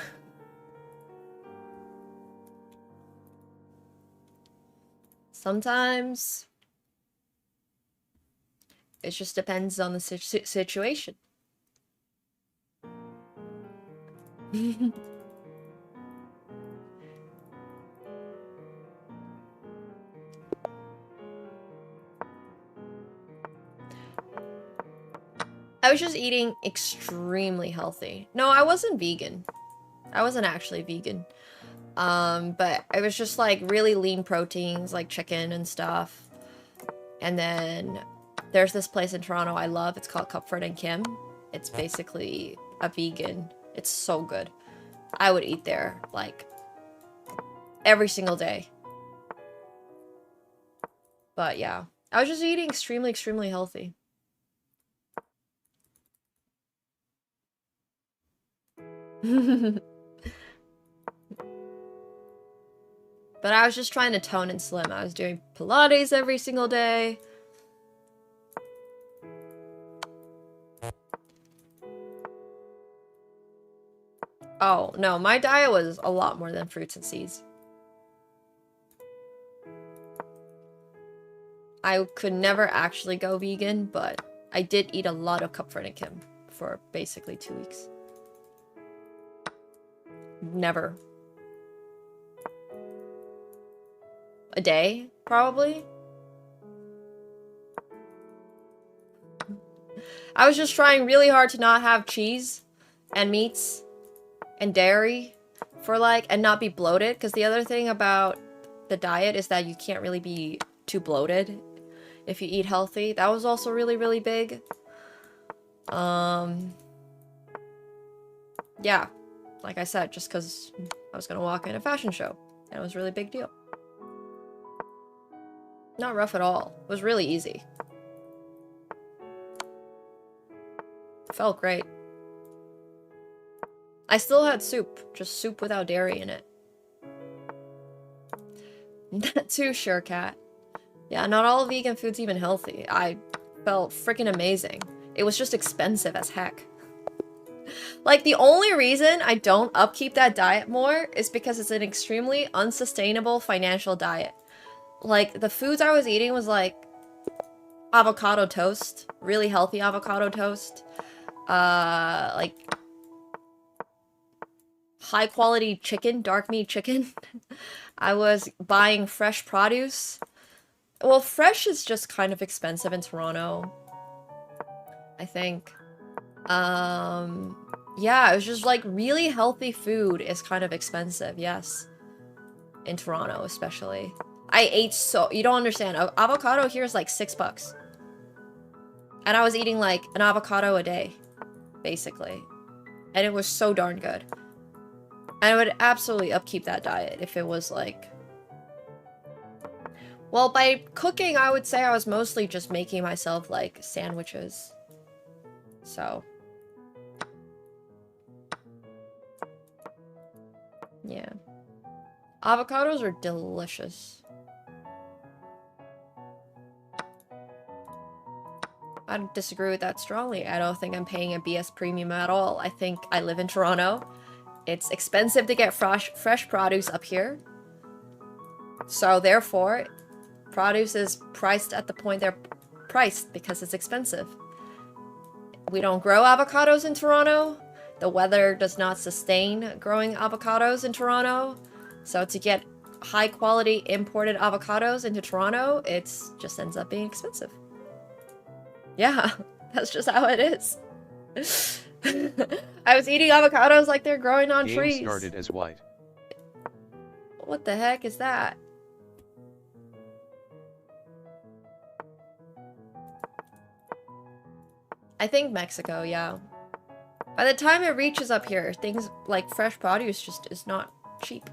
sometimes it just depends on the situation. I was just eating extremely healthy. No, I wasn't vegan. I wasn't actually vegan. But I was just like really lean proteins, like chicken and stuff. And then there's this place in Toronto I love. It's called Comfort and Kim. It's basically a vegan. It's so good. I would eat there like every single day. But yeah, I was just eating extremely, extremely healthy. But I was just trying to tone and slim. I was doing Pilates every single day. Oh, no, my diet was a lot more than fruits and seeds. I could never actually go vegan, but I did eat a lot of Comfort and Kim for basically 2 weeks. Never. A day, probably. I was just trying really hard to not have cheese and meats and dairy for like, and not be bloated, because the other thing about the diet is that you can't really be too bloated if you eat healthy. That was also really, really big. Yeah, like I said, just because I was gonna walk in a fashion show, and it was a really big deal. Not rough at all. It was really easy. It felt great. I still had soup, just soup without dairy in it. That too, sure, cat. Yeah, not all vegan food's even healthy. I felt freaking amazing. It was just expensive as heck. Like, the only reason I don't upkeep that diet more is because it's an extremely unsustainable financial diet. Like, the foods I was eating was like avocado toast, really healthy avocado toast, like high quality chicken, dark meat chicken. I was buying fresh produce. Well, fresh is just kind of expensive in Toronto, I think. Yeah, it was just like really healthy food is kind of expensive, yes. In Toronto, especially. I ate so... You don't understand. Avocado here is like $6. And I was eating like an avocado a day, basically. And it was so darn good. And I would absolutely upkeep that diet if it was like... Well, by cooking, I would say I was mostly just making myself like sandwiches. So... yeah. Avocados are delicious. I don't disagree with that strongly. I don't think I'm paying a BS premium at all. I think I live in Toronto. It's expensive to get fresh produce up here. So therefore, produce is priced at the point they're priced because it's expensive. We don't grow avocados in Toronto. The weather does not sustain growing avocados in Toronto. So to get high quality imported avocados into Toronto, it just ends up being expensive. Yeah, that's just how it is. I was eating avocados like they're growing on trees. Game started as white. What the heck is that? I think Mexico, yeah. By the time it reaches up here, things like fresh produce just is not cheap.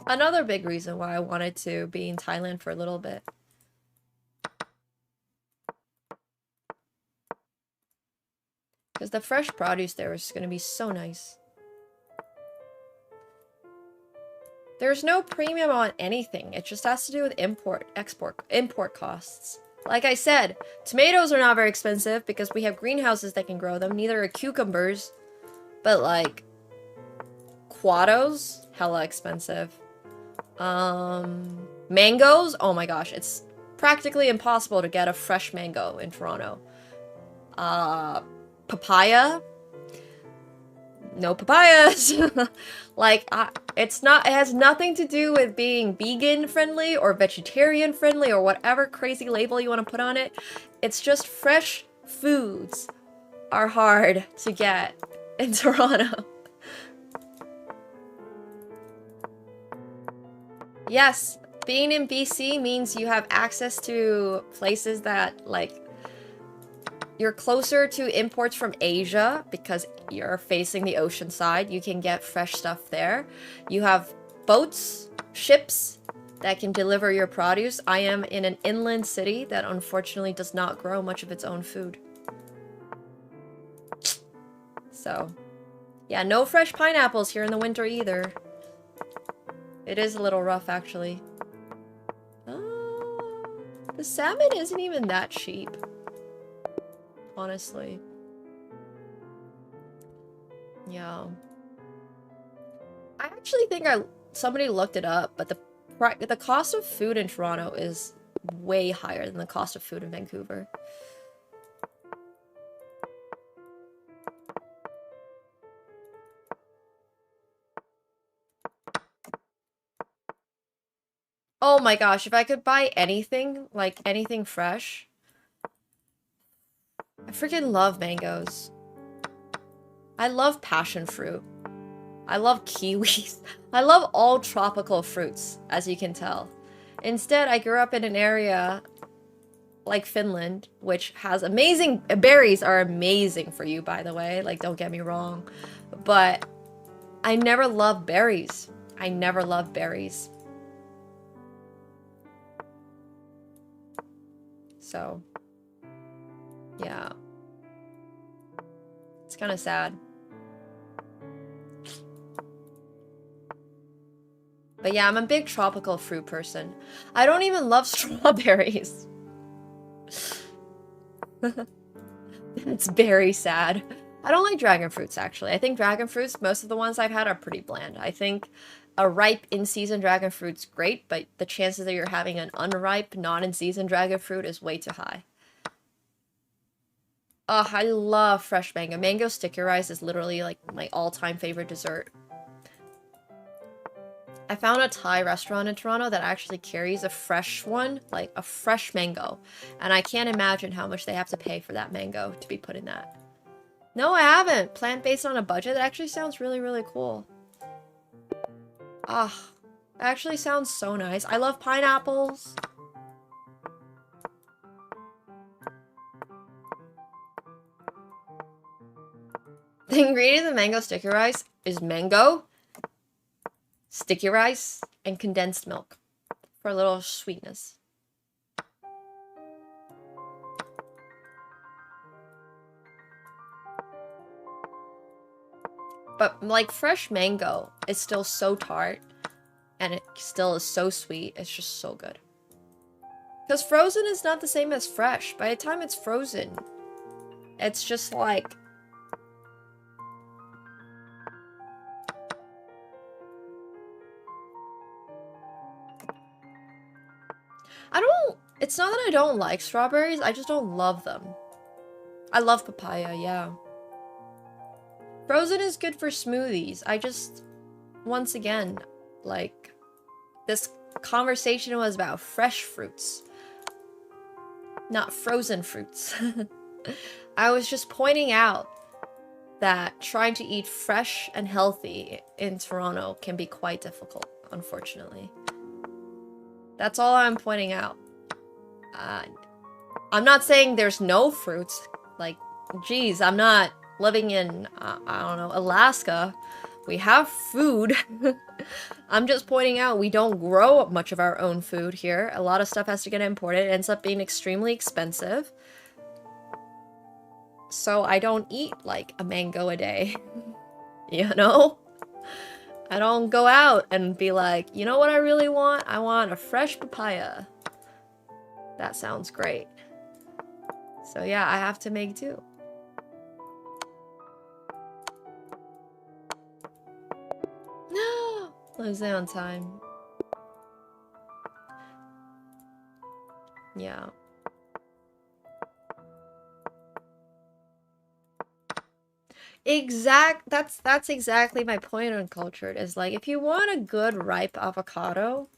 Another big reason why I wanted to be in Thailand for a little bit. Because the fresh produce there is going to be so nice. There's no premium on anything. It just has to do with import costs. Like I said, tomatoes are not very expensive because we have greenhouses that can grow them. Neither are cucumbers. But like, Quados, hella expensive. Mangoes, oh my gosh, it's practically impossible to get a fresh mango in Toronto. Papaya, no papayas. Like, it has nothing to do with being vegan friendly or vegetarian friendly or whatever crazy label you want to put on it. It's just fresh foods are hard to get in Toronto. Yes, being in BC means you have access to places that, like, you're closer to imports from Asia because you're facing the ocean side. You can get fresh stuff there. You have boats, ships that can deliver your produce. I am in an inland city that unfortunately does not grow much of its own food. So, yeah, no fresh pineapples here in the winter either. It is a little rough, actually. The salmon isn't even that cheap. Honestly. Yeah. I actually think somebody looked it up, but the cost of food in Toronto is way higher than the cost of food in Vancouver. Oh my gosh, if I could buy anything, like anything fresh. I freaking love mangoes. I love passion fruit. I love kiwis. I love all tropical fruits, as you can tell. Instead, I grew up in an area like Finland, which has amazing... Berries are amazing for you, by the way. Like, don't get me wrong. But I never loved berries. I never loved berries. So, yeah. It's kind of sad. But yeah, I'm a big tropical fruit person. I don't even love strawberries. It's very sad. I don't like dragon fruits, actually. I think dragon fruits, most of the ones I've had are pretty bland. I think a ripe, in-season dragon fruit's great, but the chances that you're having an unripe, not-in-season dragon fruit is way too high. Oh, I love fresh mango. Mango sticky rice is literally like my all-time favorite dessert. I found a Thai restaurant in Toronto that actually carries a fresh one, like a fresh mango. And I can't imagine how much they have to pay for that mango to be put in that. No, I haven't. Plant-based on a budget? That actually sounds really, really cool. Ah, it actually sounds so nice. I love pineapples. The ingredient of mango sticky rice is mango, sticky rice, and condensed milk for a little sweetness. But, like, fresh mango is still so tart, and it still is so sweet. It's just so good. Because frozen is not the same as fresh. By the time it's frozen, it's just like... It's not that I don't like strawberries, I just don't love them. I love papaya, yeah. Frozen is good for smoothies. I just, once again, like, this conversation was about fresh fruits, not frozen fruits. I was just pointing out that trying to eat fresh and healthy in Toronto can be quite difficult, unfortunately. That's all I'm pointing out. I'm not saying there's no fruits. Like, geez, I'm not living in, I don't know, Alaska. We have food. I'm just pointing out we don't grow much of our own food here. A lot of stuff has to get imported. It ends up being extremely expensive. So I don't eat like a mango a day. You know? I don't go out and be like, you know what I really want? I want a fresh papaya. That sounds great. So yeah, I have to make do. No! Losing on time. Yeah. That's exactly my point on cultured, is like, if you want a good ripe avocado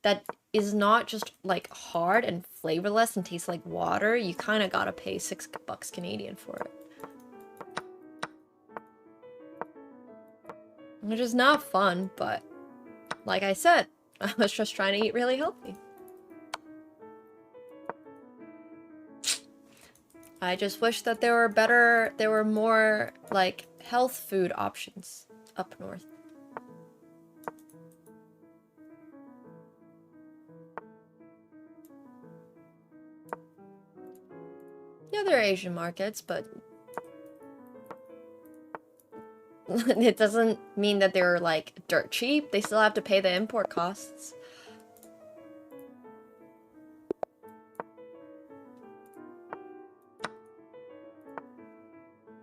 that is not just like hard and flavorless and tastes like water, you kind of gotta pay $6 Canadian for it. Which is not fun, but like I said, I was just trying to eat really healthy. I just wish that there were more, like, health food options up north. Yeah, there are Asian markets, but it doesn't mean that they're, like, dirt cheap. They still have to pay the import costs.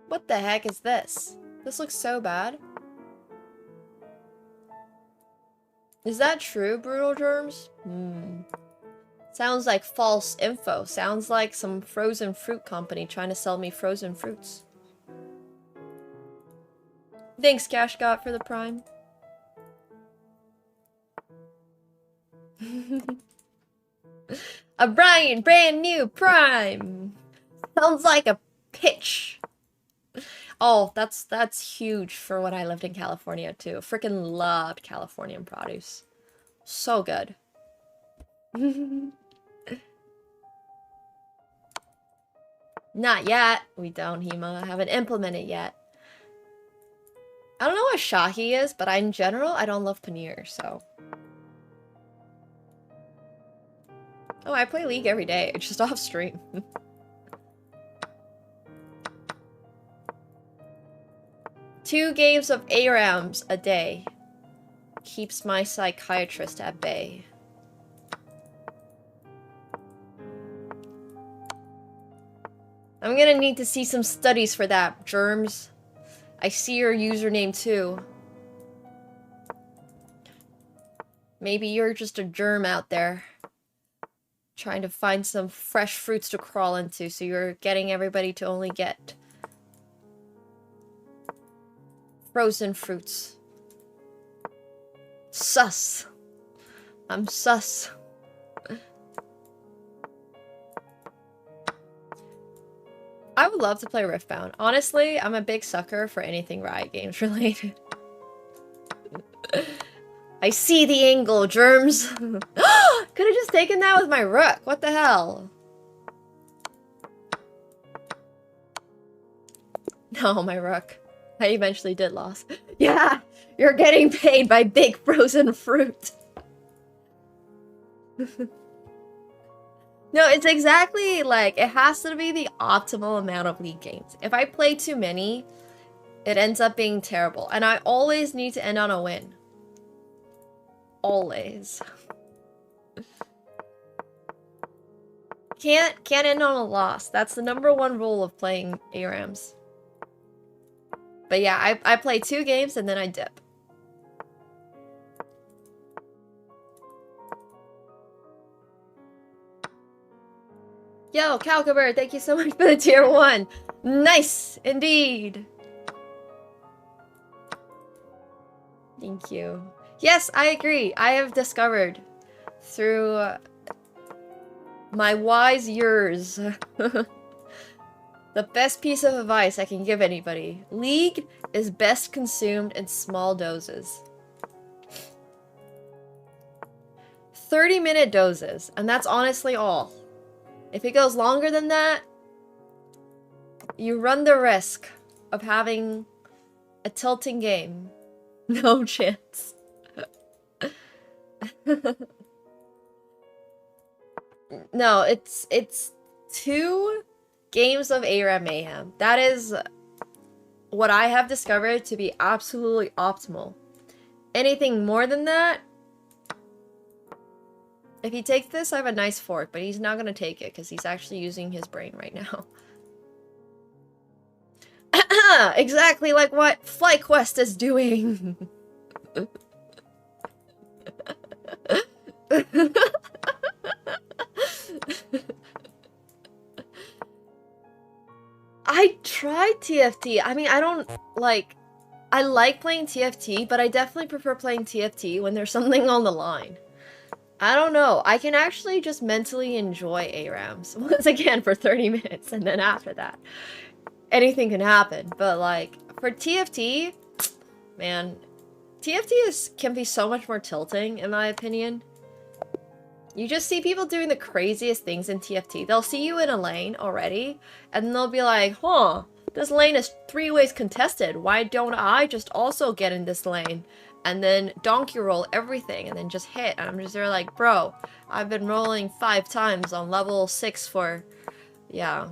What the heck is this? This looks so bad. Is that true, Brutal Germs? Sounds like false info. Sounds like some frozen fruit company trying to sell me frozen fruits. Thanks, Cashgot, for the prime. A brand new prime! Sounds like a pitch. Oh, that's huge for when I lived in California too. Freaking loved Californian produce. So good. Not yet. We don't, Hema. I haven't implemented yet. I don't know what Shahi is, but in general, I don't love paneer, so. Oh, I play League every day. It's just off stream. 2 games of ARAMs a day keeps my psychiatrist at bay. I'm gonna need to see some studies for that, Germs. I see your username too. Maybe you're just a germ out there, trying to find some fresh fruits to crawl into, so you're getting everybody to only get frozen fruits. Sus. I'm sus. I would love to play Riftbound. Honestly, I'm a big sucker for anything Riot Games related. I see the angle, Germs. Could have just taken that with my rook. What the hell? No, my rook. I eventually did lose. Yeah, you're getting paid by big frozen fruit. No, it's exactly like, it has to be the optimal amount of League games. If I play too many, it ends up being terrible. And I always need to end on a win. Always. Can't end on a loss. That's the #1 rule of playing ARAMs. But yeah, I play 2 games and then I dip. Yo, Calcabird, thank you so much for the tier 1. Nice, indeed. Thank you. Yes, I agree. I have discovered through my wise years the best piece of advice I can give anybody. League is best consumed in small doses. 30-minute doses, and that's honestly all. If it goes longer than that, you run the risk of having a tilting game. No chance. No, it's 2 games of ARAM Mayhem. That is what I have discovered to be absolutely optimal. Anything more than that, if he takes this, I have a nice fork, but he's not gonna take it because he's actually using his brain right now. Exactly like what FlyQuest is doing. I tried TFT. I mean, I don't like... I like playing TFT, but I definitely prefer playing TFT when there's something on the line. I don't know. I can actually just mentally enjoy ARAMs once again for 30 minutes, and then after that, anything can happen. But like, for TFT, man, TFT can be so much more tilting, in my opinion. You just see people doing the craziest things in TFT. They'll see you in a lane already, and then they'll be like, huh, this lane is 3 ways contested. Why don't I just also get in this lane? And then donkey roll everything, and then just hit. And I'm just there like, bro, I've been rolling 5 times on level 6 for... Yeah.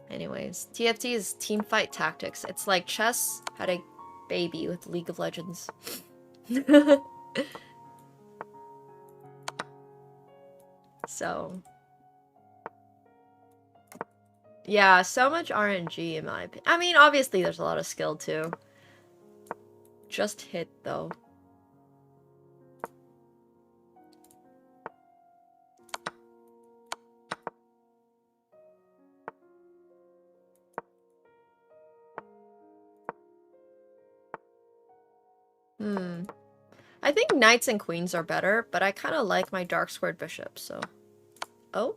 Anyways, TFT is teamfight tactics. It's like chess had a baby with League of Legends. So... yeah, so much RNG in my opinion. I mean, obviously there's a lot of skill too. Just hit, though. I think knights and queens are better, but I kind of like my dark squared bishop, so... Oh?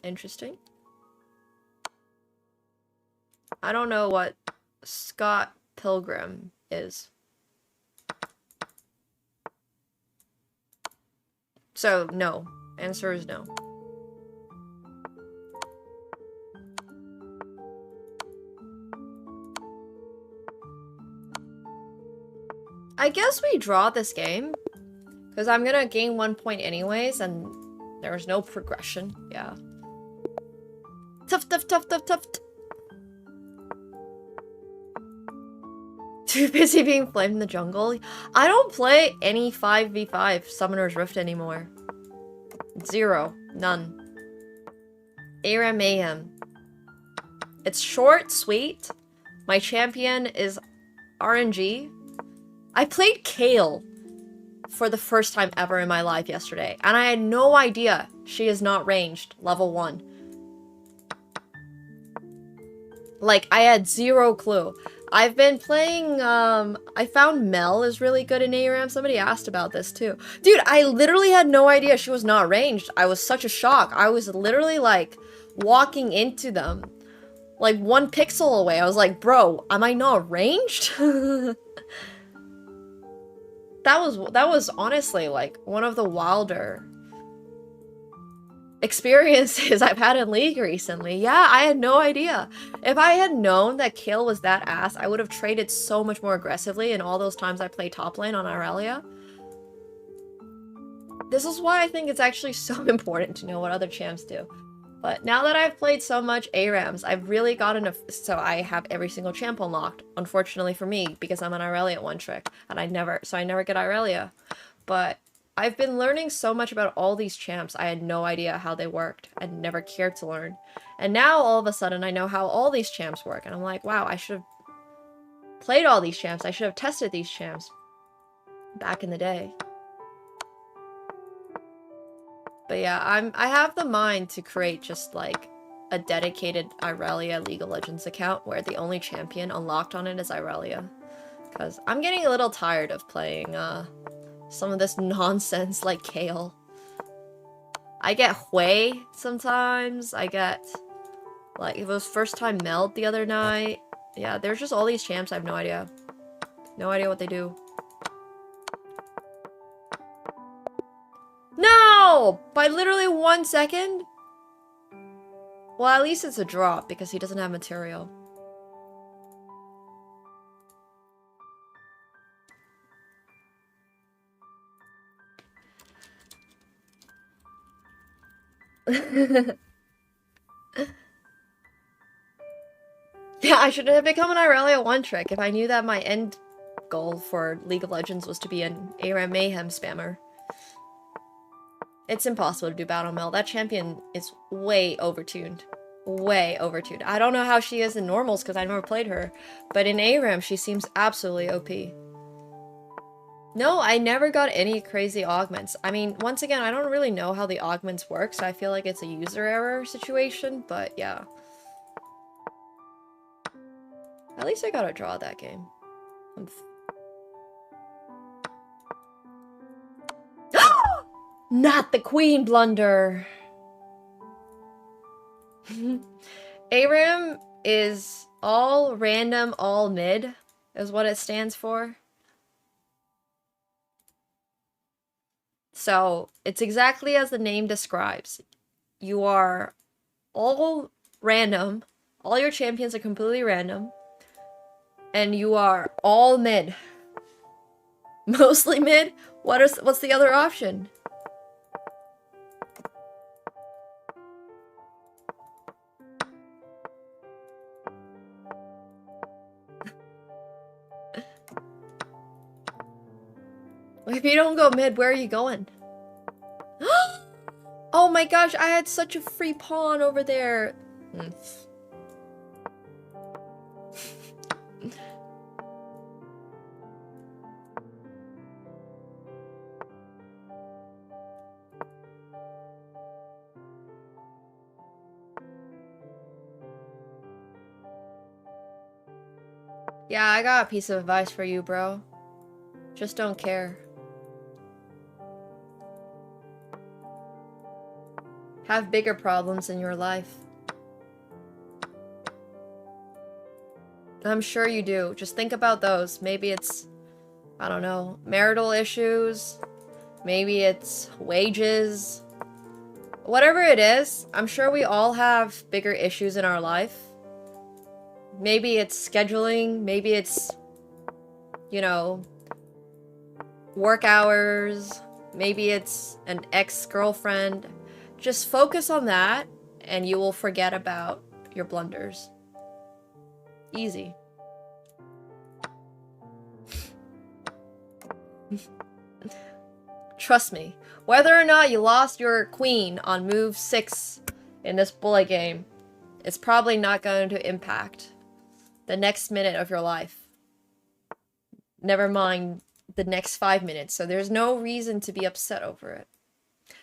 Interesting. I don't know what Scott Pilgrim is. So, no. Answer is no. I guess we draw this game, because I'm gonna gain 1 point anyways, and there's no progression. Yeah. Tough. Too busy being flamed in the jungle. I don't play any 5v5 Summoner's Rift anymore. 0. None. ARAM Mayhem. It's short, sweet. My champion is RNG. I played Kale for the first time ever in my life yesterday, and I had no idea she is not ranged level 1. Like, I had 0 clue. I've been playing, I found Mel is really good in ARAM. Somebody asked about this too. Dude, I literally had no idea she was not ranged. I was such a shock. I was literally like walking into them like 1 pixel away. I was like, bro, am I not ranged? That was honestly like one of the wilder experiences I've had in League recently. Yeah, I had no idea. If I had known that Kale was that ass, I would have traded so much more aggressively in all those times I played top lane on Aurelia. This is why I think it's actually so important to know what other champs do. But now that I've played so much ARAMs, I've really gotten so I have every single champ unlocked. Unfortunately for me, because I'm an Aurelia one trick, and I never get Aurelia. But I've been learning so much about all these champs. I had no idea how they worked. I never cared to learn. And now all of a sudden I know how all these champs work, and I'm like, wow, I should have played all these champs. I should have tested these champs back in the day. But yeah, I have the mind to create just like a dedicated Aurelia League of Legends account where the only champion unlocked on it is Aurelia. Because I'm getting a little tired of playing some of this nonsense like Kale. I get Hui sometimes. I get like, it was first time Meld the other night. Yeah, there's just all these champs I have no idea. No idea what they do. No! By literally 1 second? Well, at least it's a drop because he doesn't have material. Yeah, I should have become an Irelia one trick if I knew that my end goal for League of Legends was to be an ARAM Mayhem spammer. It's impossible to do Battle Mill. That champion is way overtuned. Way overtuned. I don't know how she is in normals because I never played her, but in ARAM she seems absolutely OP. No, I never got any crazy augments. I mean, once again, I don't really know how the augments work, so I feel like it's a user error situation, but yeah. At least I got a draw that game. Not the queen blunder! ARAM is all random, all mid, is what it stands for. So, it's exactly as the name describes. You are all random, all your champions are completely random, and you are all mid. Mostly mid? What's the other option? If you don't go mid, where are you going? Oh my gosh, I had such a free pawn over there. Yeah, I got a piece of advice for you, bro. Just don't care. Have bigger problems in your life. I'm sure you do. Just think about those. Maybe it's, I don't know, marital issues. Maybe it's wages. Whatever it is, I'm sure we all have bigger issues in our life. Maybe it's scheduling. Maybe it's, you know, work hours. Maybe it's an ex-girlfriend. Just focus on that, and you will forget about your blunders. Easy. Trust me, whether or not you lost your queen on move 6 in this bullet game, it's probably not going to impact the next minute of your life. Never mind the next 5 minutes, so there's no reason to be upset over it.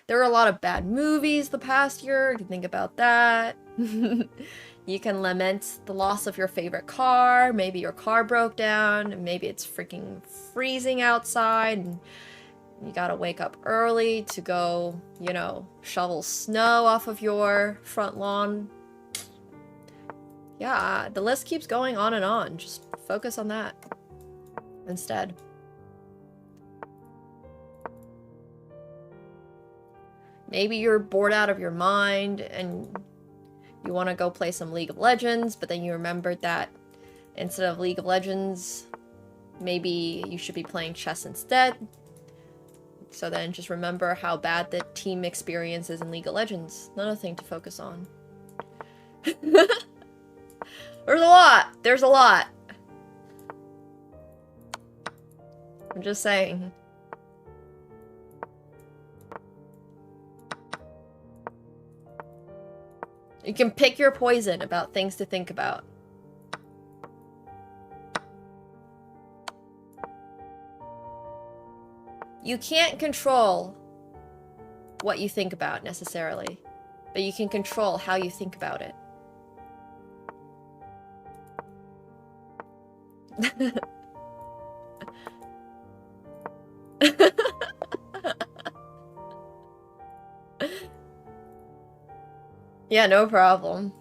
There were a lot of bad movies the past year, you can think about that. You can lament the loss of your favorite car, maybe your car broke down, maybe it's freaking freezing outside, and you gotta wake up early to go, you know, shovel snow off of your front lawn. Yeah, the list keeps going on and on. Just focus on that instead. Maybe you're bored out of your mind and you want to go play some League of Legends, but then you remembered that instead of League of Legends, maybe you should be playing chess instead. So then just remember how bad the team experience is in League of Legends. Another thing to focus on. There's a lot! There's a lot! I'm just saying. You can pick your poison about things to think about. You can't control what you think about necessarily, but you can control how you think about it. Yeah, no problem.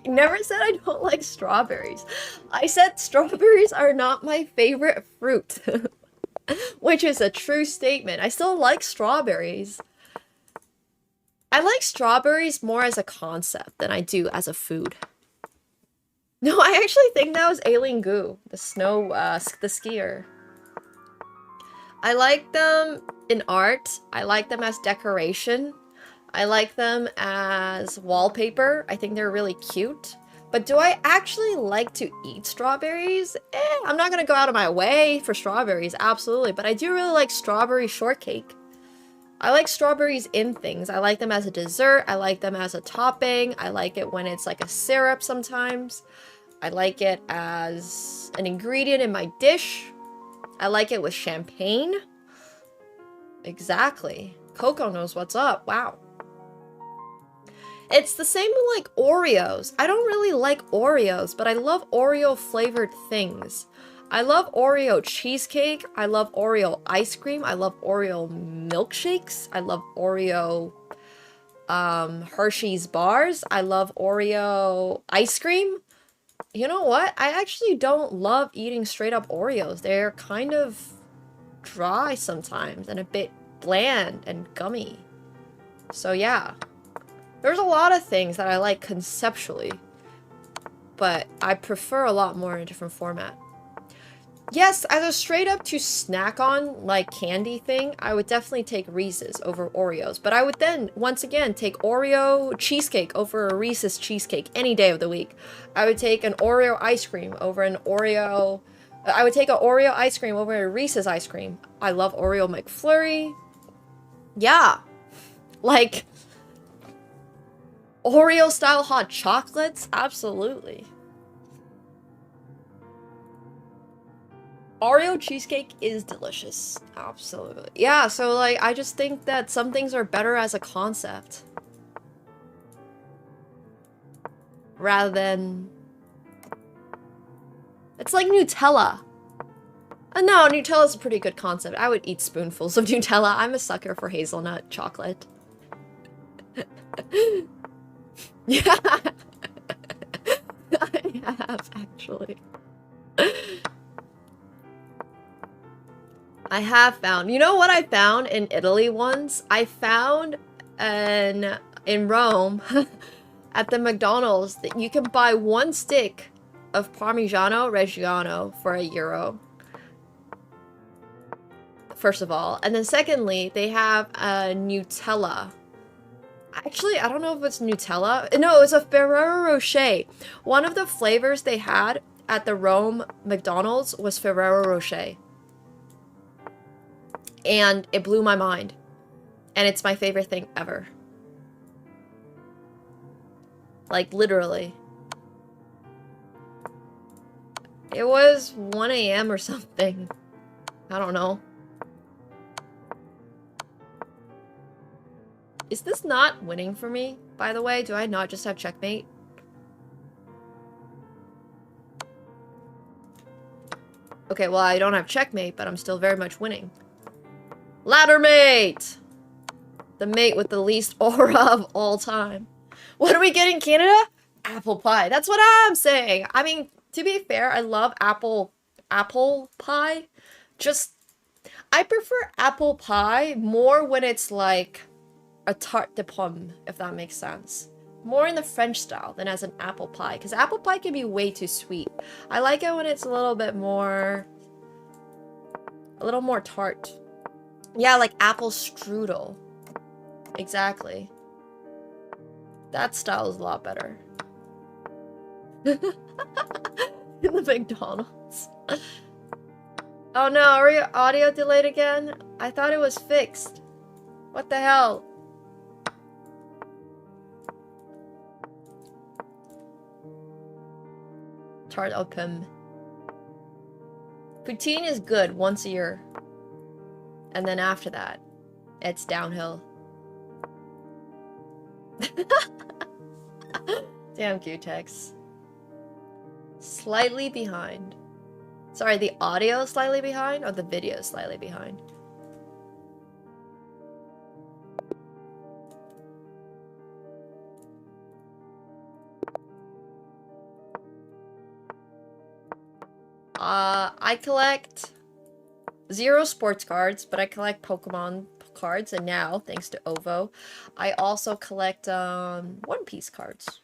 Never said I don't like strawberries. I said strawberries are not my favorite fruit. When Which is a true statement. I still like strawberries. I like strawberries more as a concept than I do as a food. No, I actually think that was Alien Goo, the snow, the skier. I like them in art. I like them as decoration. I like them as wallpaper. I think they're really cute. But do I actually like to eat strawberries? I'm not gonna go out of my way for strawberries, absolutely. But I do really like strawberry shortcake. I like strawberries in things. I like them as a dessert. I like them as a topping. I like it when it's like a syrup sometimes. I like it as an ingredient in my dish. I like it with champagne. Exactly. Coco knows what's up. Wow. It's the same with like Oreos. I don't really like Oreos, but I love Oreo flavored things. I love Oreo cheesecake. I love Oreo ice cream. I love Oreo milkshakes. I love Oreo Hershey's bars. I love Oreo ice cream. You know what? I actually don't love eating straight up Oreos. They're kind of dry sometimes and a bit bland and gummy. So yeah. There's a lot of things that I like conceptually, but I prefer a lot more in a different format. Yes, as a straight up to snack on, like, candy thing, I would definitely take Reese's over Oreos. But I would then, once again, take Oreo cheesecake over a Reese's cheesecake any day of the week. I would take an Oreo ice cream over an Oreo... I would take an Oreo ice cream over a Reese's ice cream. I love Oreo McFlurry. Yeah. Like... Oreo-style hot chocolates? Absolutely. Oreo cheesecake is delicious. Absolutely. Yeah, so, like, I just think that some things are better as a concept. Rather than... It's like Nutella. No, Nutella's a pretty good concept. I would eat spoonfuls of Nutella. I'm a sucker for hazelnut chocolate. Yeah. I have, actually. I have found. You know what I found in Italy once? I found in Rome at the McDonald's that you can buy one stick of Parmigiano Reggiano for €1. First of all. And then secondly, they have a Nutella. Actually, I don't know if it's Nutella. No, it was a Ferrero Rocher. One of the flavors they had at the Rome McDonald's was Ferrero Rocher. And it blew my mind. And it's my favorite thing ever. Like, literally. It was 1 AM or something. I don't know. Is this not winning for me, by the way? Do I not just have checkmate? Okay, well, I don't have checkmate, but I'm still very much winning. Ladder mate! The mate with the least aura of all time. What do we get in Canada? Apple pie. That's what I'm saying. I mean, to be fair, I love apple pie. Just, I prefer apple pie more when it's like a tarte de pomme, if that makes sense. More in the French style than as an apple pie, because apple pie can be way too sweet. I like it when it's a little more tart. Yeah, like apple strudel. Exactly. That style is a lot better. In the McDonald's. Oh no, are your audio delayed again? I thought it was fixed. What the hell? Tart au pomme. Poutine is good once a year. And then after that, it's downhill. Damn Q-Tex. Slightly behind. Sorry, the audio is slightly behind or the video is slightly behind? I collect 0 sports cards, but I collect Pokemon cards, and now, thanks to OVO, I also collect One Piece cards.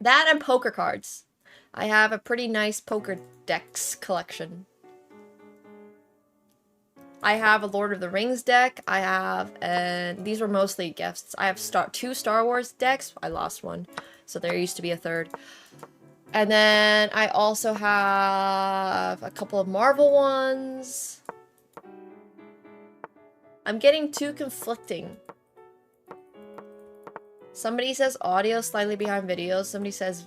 That and poker cards. I have a pretty nice poker decks collection. I have a Lord of the Rings deck. I have, and these were mostly gifts. I have 2 Star Wars decks. I lost one, so there used to be a third. And then I also have a couple of Marvel ones. I'm getting too conflicting. Somebody says audio slightly behind video. Somebody says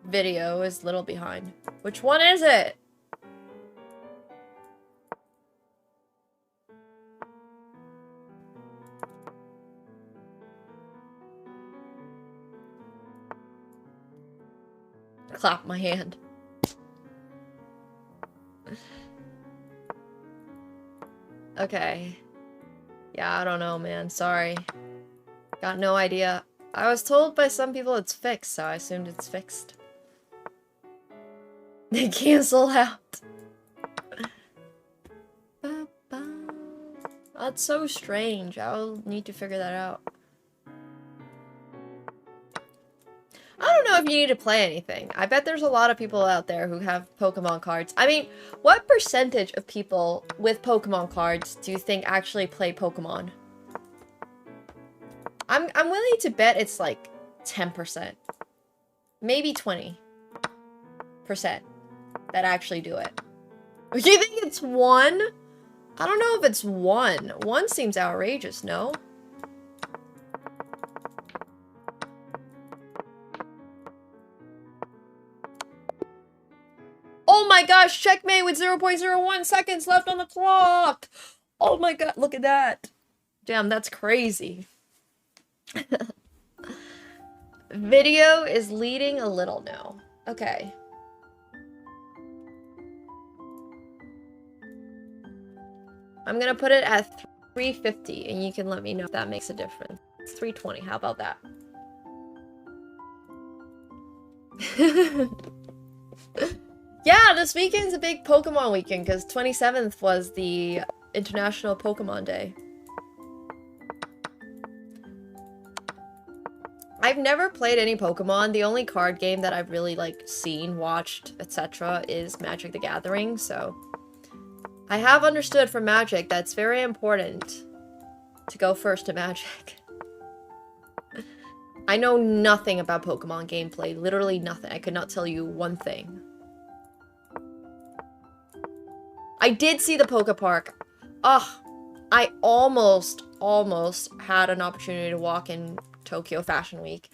video is little behind. Which one is it? Clap my hand. Okay. Yeah, I don't know, man. Sorry. Got no idea. I was told by some people it's fixed, so I assumed it's fixed. They cancel out. That's so strange. I'll need to figure that out. I don't know if you need to play anything. I bet there's a lot of people out there who have Pokemon cards. I mean, what percentage of people with Pokemon cards do you think actually play Pokemon? I'm willing to bet it's like 10%. Maybe 20% that actually do it. Do you think it's 1? I don't know if it's 1. 1 seems outrageous, no? Oh my gosh, checkmate with 0.01 seconds left on the clock! Oh my god, look at that. Damn, that's crazy. Video is leading a little now. Okay. I'm gonna put it at 350, and you can let me know if that makes a difference. It's 320, how about that? Yeah, this weekend's a big Pokemon weekend, because 27th was the International Pokemon Day. I've never played any Pokemon. The only card game that I've really, like, seen, watched, etc. is Magic the Gathering, so... I have understood from Magic that it's very important to go first to Magic. I know nothing about Pokemon gameplay. Literally nothing. I could not tell you one thing. I did see the Poke Park. Ugh. I almost had an opportunity to walk in Tokyo Fashion Week.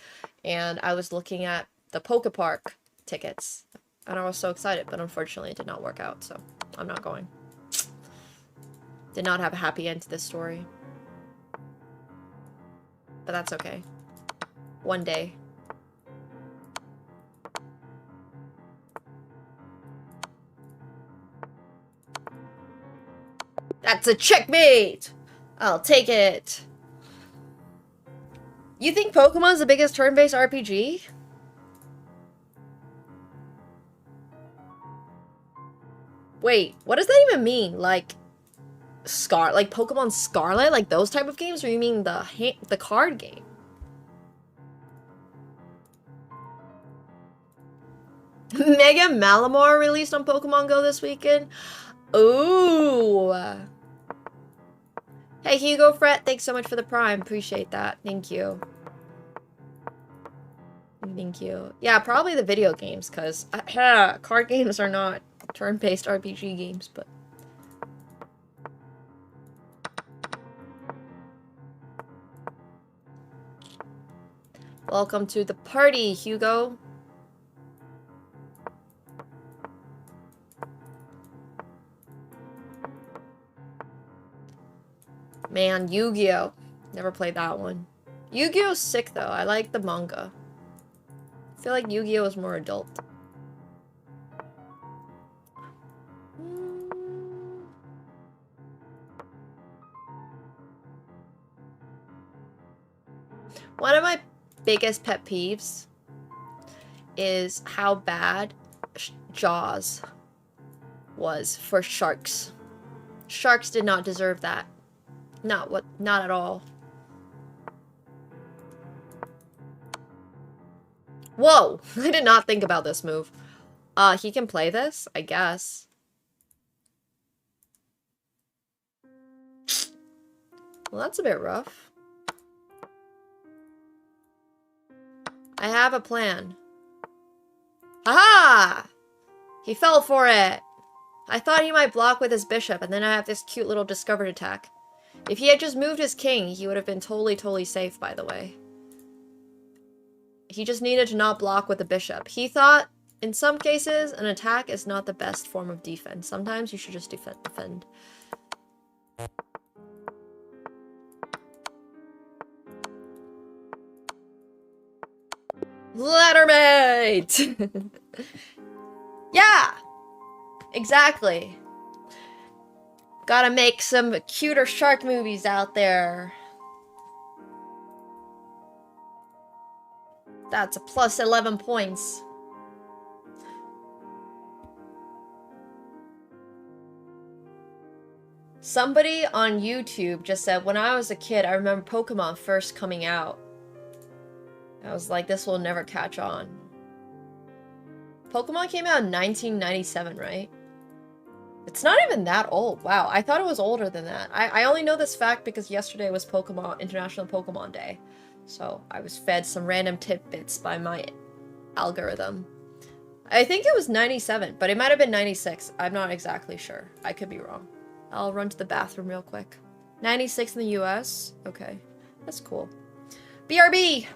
And I was looking at the Poke Park tickets. And I was so excited, but unfortunately it did not work out, so I'm not going. Did not have a happy end to this story. But that's okay. One day. That's a checkmate! I'll take it. You think Pokemon's the biggest turn-based RPG? Wait, what does that even mean? Like Pokemon Scarlet? Like those type of games? Or you mean the card game? Mega Malamar released on Pokemon Go this weekend? Ooh! Hey Hugo Fret, thanks so much for the Prime. Appreciate that. Thank you. Thank you. Yeah, probably the video games, because card games are not turn-based RPG games, but... Welcome to the party, Hugo. Man, Yu-Gi-Oh! Never played that one. Yu-Gi-Oh's sick, though. I like the manga. I feel like Yu-Gi-Oh! Is more adult. One of my biggest pet peeves is how bad Jaws was for sharks. Sharks did not deserve that. Not at all. Whoa! I did not think about this move. He can play this, I guess. Well, that's a bit rough. I have a plan. Aha! He fell for it! I thought he might block with his bishop, and then I have this cute little discovered attack. If he had just moved his king, he would have been totally safe, by the way. He just needed to not block with the bishop. He thought, in some cases, an attack is not the best form of defense. Sometimes you should just defend. Lettermate! Yeah! Exactly. Gotta make some cuter shark movies out there. That's a plus 11 points. Somebody on YouTube just said, when I was a kid, I remember Pokemon first coming out. I was like, this will never catch on. Pokemon came out in 1997, right? It's not even that old. Wow, I thought it was older than that. I only know this fact because yesterday was International Pokemon Day. So I was fed some random tidbits by my algorithm. I think it was 97, but it might have been 96. I'm not exactly sure. I could be wrong. I'll run to the bathroom real quick. 96 in the US? Okay, that's cool. BRB!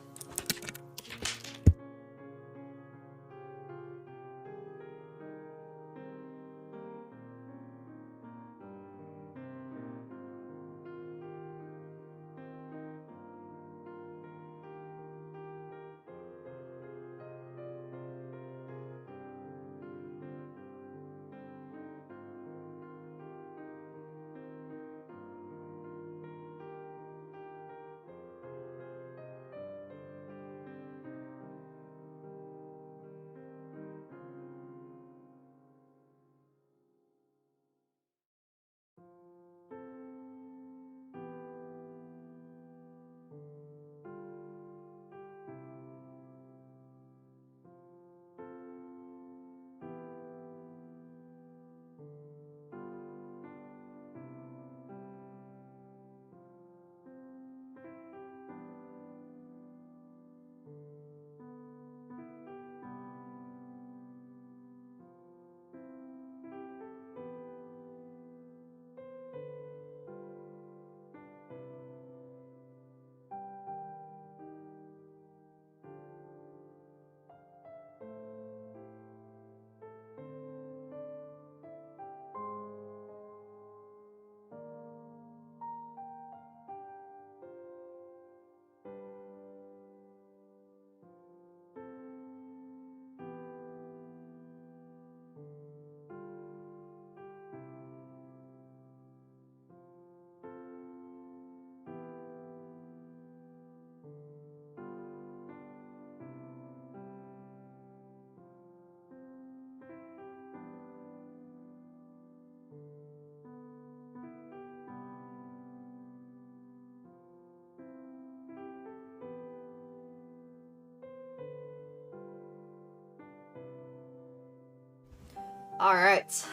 Alright.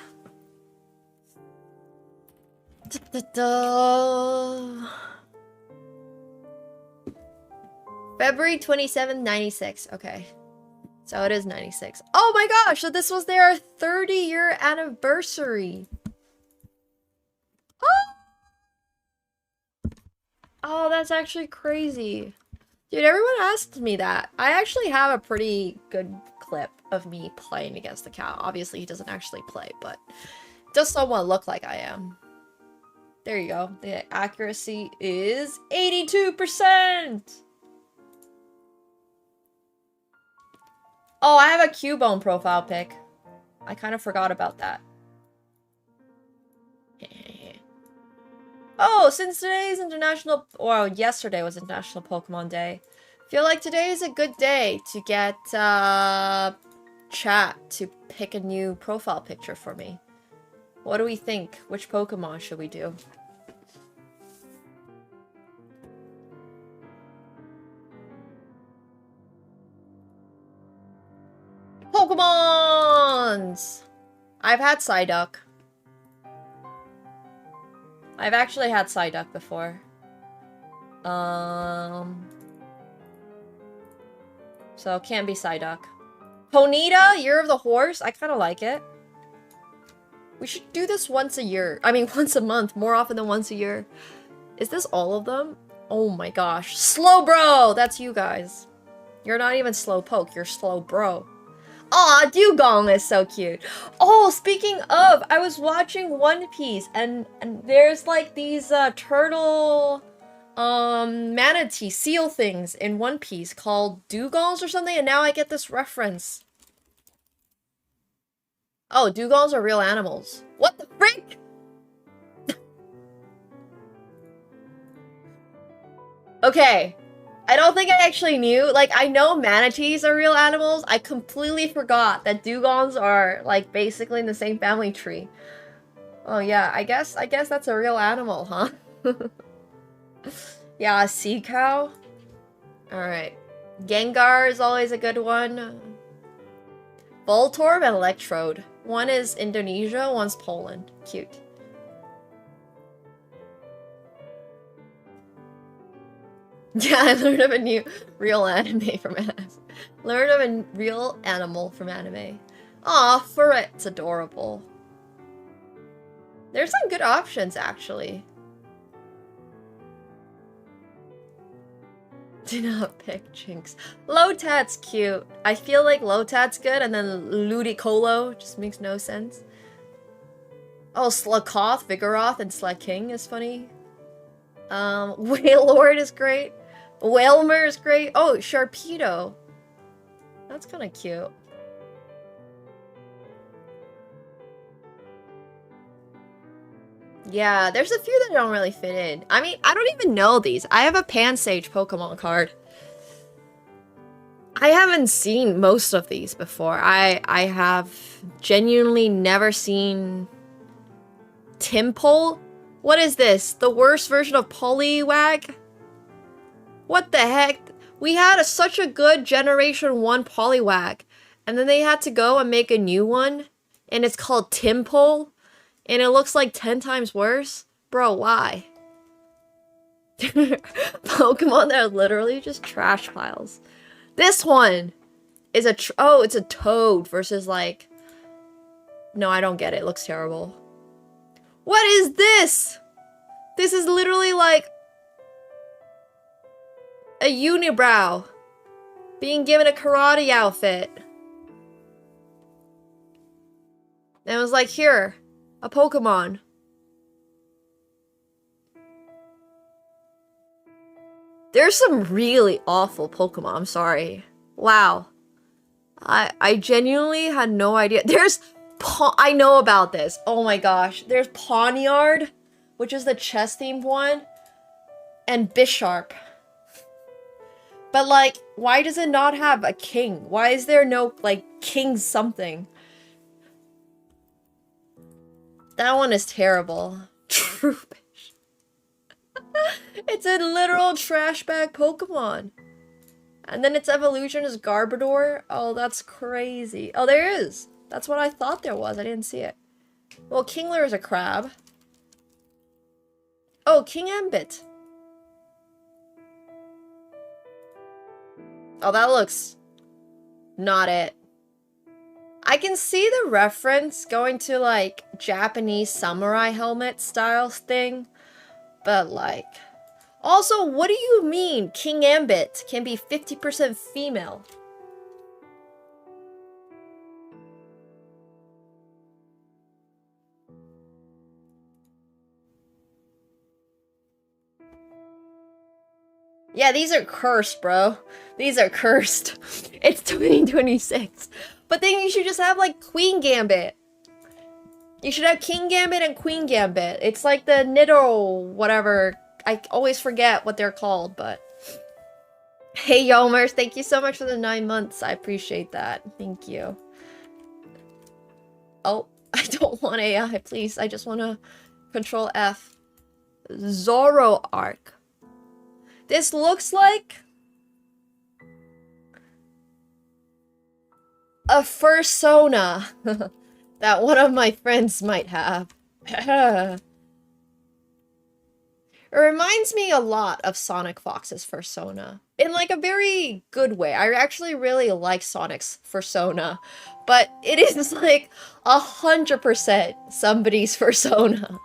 February 27th, 96. Okay. So it is 96. Oh my gosh, so this was their 30-year anniversary. Oh, that's actually crazy. Dude, everyone asked me that. I actually have a pretty good clip of me playing against the cat. Obviously, he doesn't actually play, but it does somewhat look like I am. There you go. The accuracy is 82%! Oh, I have a Cubone profile pic. I kind of forgot about that. Oh, since today is yesterday was International Pokemon Day. Feel like today is a good day to get chat to pick a new profile picture for me. What do we think? Which Pokemon should we do? Pokemons! I've had Psyduck. I've actually had Psyduck before. So it can't be Psyduck. Ponyta, Year of the Horse. I kind of like it. We should do this once a year. I mean, once a month. More often than once a year. Is this all of them? Oh my gosh. Slowbro! That's you guys. You're not even Slowpoke. You're Slowbro. Aw, Dugong is so cute. Oh, speaking of, I was watching One Piece, and there's like these turtle manatee seal things in One Piece called dugongs or something, and now I get this reference. Oh, dugongs are real animals. What the frick? Okay. I don't think I actually knew. Like, I know manatees are real animals. I completely forgot that dugongs are, like, basically in the same family tree. Oh, yeah. I guess that's a real animal, huh? Yeah, a sea cow. Alright. Gengar is always a good one. Voltorb and Electrode. One is Indonesia, one's Poland. Cute. Yeah, I learned of a new real anime from anime. Learned of a real animal from anime. Aw, Furret's adorable. There's some good options, actually. Do not pick Jinx. Lotat's cute. I feel like Lotat's good, and then Ludicolo just makes no sense. Oh, Slakoth, Vigoroth, and Slaking is funny. Wailord is great. Wailmer is great. Oh, Sharpedo. That's kind of cute. Yeah, there's a few that don't really fit in. I mean, I don't even know these. I have a Pansage Pokemon card. I haven't seen most of these before. I have genuinely never seen Timpole. What is this? The worst version of Poliwag? What the heck? We had such a good Generation 1 Poliwag, and then they had to go and make a new one, and it's called Timpole, and it looks like 10 times worse? Bro, why? Pokemon that are literally just trash piles. This one is a oh, it's a Toad versus like... No, I don't get it. It looks terrible. What is this? This is literally like a unibrow being given a karate outfit. And it was like, here, a Pokemon. There's some really awful Pokemon, I'm sorry. Wow. I genuinely had no idea. There's I know about this. Oh my gosh. There's Pawniard, which is the chess-themed one, and Bisharp. But like, why does it not have a king? Why is there no, like, king something? That one is terrible. Troopish. It's a literal trash bag Pokemon. And then its evolution is Garbodor. Oh, that's crazy. Oh, there is. That's what I thought there was. I didn't see it. Well, Kingler is a crab. Oh, King Ambit. Oh, that looks not it. I can see the reference going to, like, Japanese samurai helmet style thing. But, like... Also, what do you mean King Ambit can be 50% female? Yeah, these are cursed, bro. These are cursed. It's 2026. But then you should just have, like, Queen Gambit. You should have King Gambit and Queen Gambit. It's like the Nido whatever. I always forget what they're called, but... Hey, Yomers, thank you so much for the 9 months. I appreciate that. Thank you. Oh, I don't want AI, please. I just want to control F. Zoroark. This looks like a fursona that one of my friends might have. It reminds me a lot of Sonic Fox's fursona. In like a very good way. I actually really like Sonic's fursona. But it is like 100% somebody's fursona.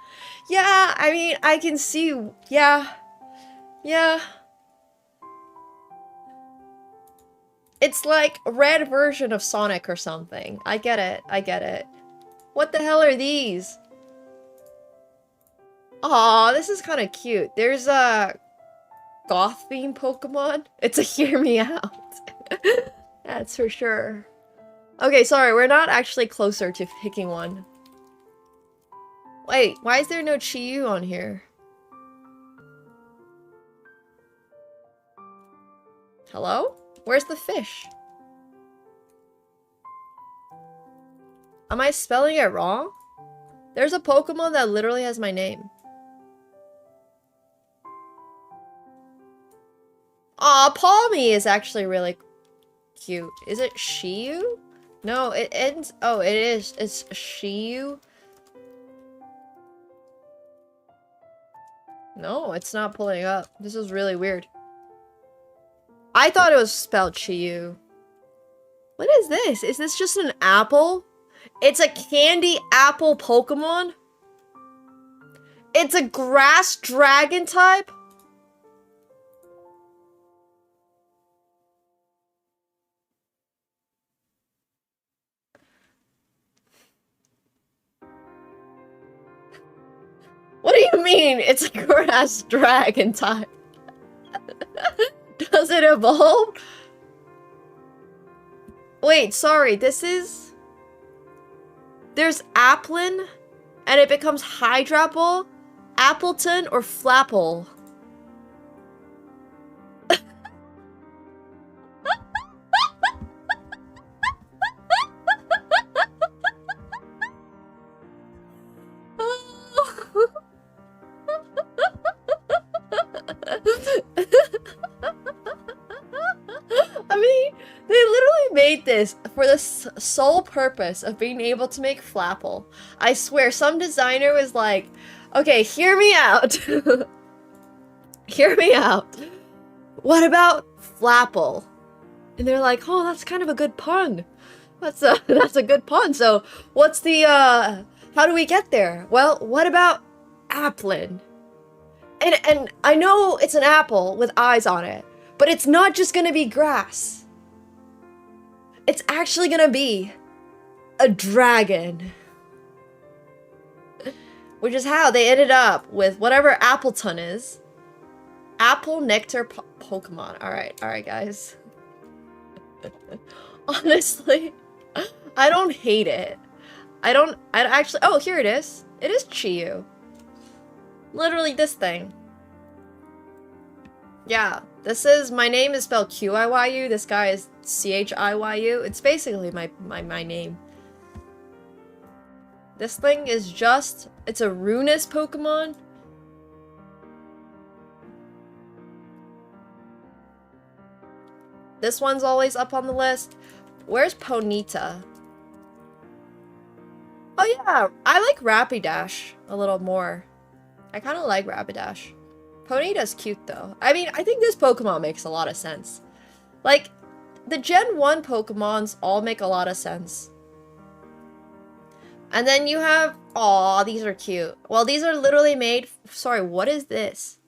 Yeah, I mean, I can see... Yeah. Yeah. It's like a red version of Sonic or something. I get it. I get it. What the hell are these? Aw, this is kind of cute. There's a goth theme Pokemon. It's a hear me out. That's for sure. Okay, sorry, we're not actually closer to picking one. Wait, why is there no Chi-Yu on here? Hello? Where's the fish? Am I spelling it wrong? There's a Pokemon that literally has my name. Aw, Palmy is actually really cute. Is it Shiyu? No, it ends... Oh, it is. It's Shiyu. No, it's not pulling up. This is really weird. I thought it was spelled Chiyu. What is this? Is this just an apple? It's a candy apple Pokemon? It's a grass dragon type? What do you mean it's a grass dragon type? Does it evolve? Wait, sorry, this is... There's Applin, and it becomes Hydrapple, Appleton, or Flapple. This for the sole purpose of being able to make Flapple. I swear, some designer was like, okay, hear me out. Hear me out. What about Flapple? And they're like, oh, that's kind of a good pun. That's a good pun. So what's the, how do we get there? Well, what about Applin? And I know it's an apple with eyes on it, but it's not just gonna be grass. It's actually gonna be a dragon. Which is how they ended up with whatever Appleton is. Apple Nectar Pokemon. Alright guys. Honestly, I don't hate it. I actually, oh, here it is. It is Chiyu. Literally this thing. Yeah, this is, my name is spelled Q-I-Y-U, this guy is C-H-I-Y-U. It's basically my name. This thing is just, it's a Runus Pokemon. This one's always up on the list. Where's Ponyta? Oh yeah, I like Rapidash a little more. I kind of like Rapidash. Ponyta's cute though. I mean, I think this Pokemon makes a lot of sense. Like, the Gen 1 Pokemons all make a lot of sense. And then you have... Aw, these are cute. Well, these are literally made... Sorry, what is this?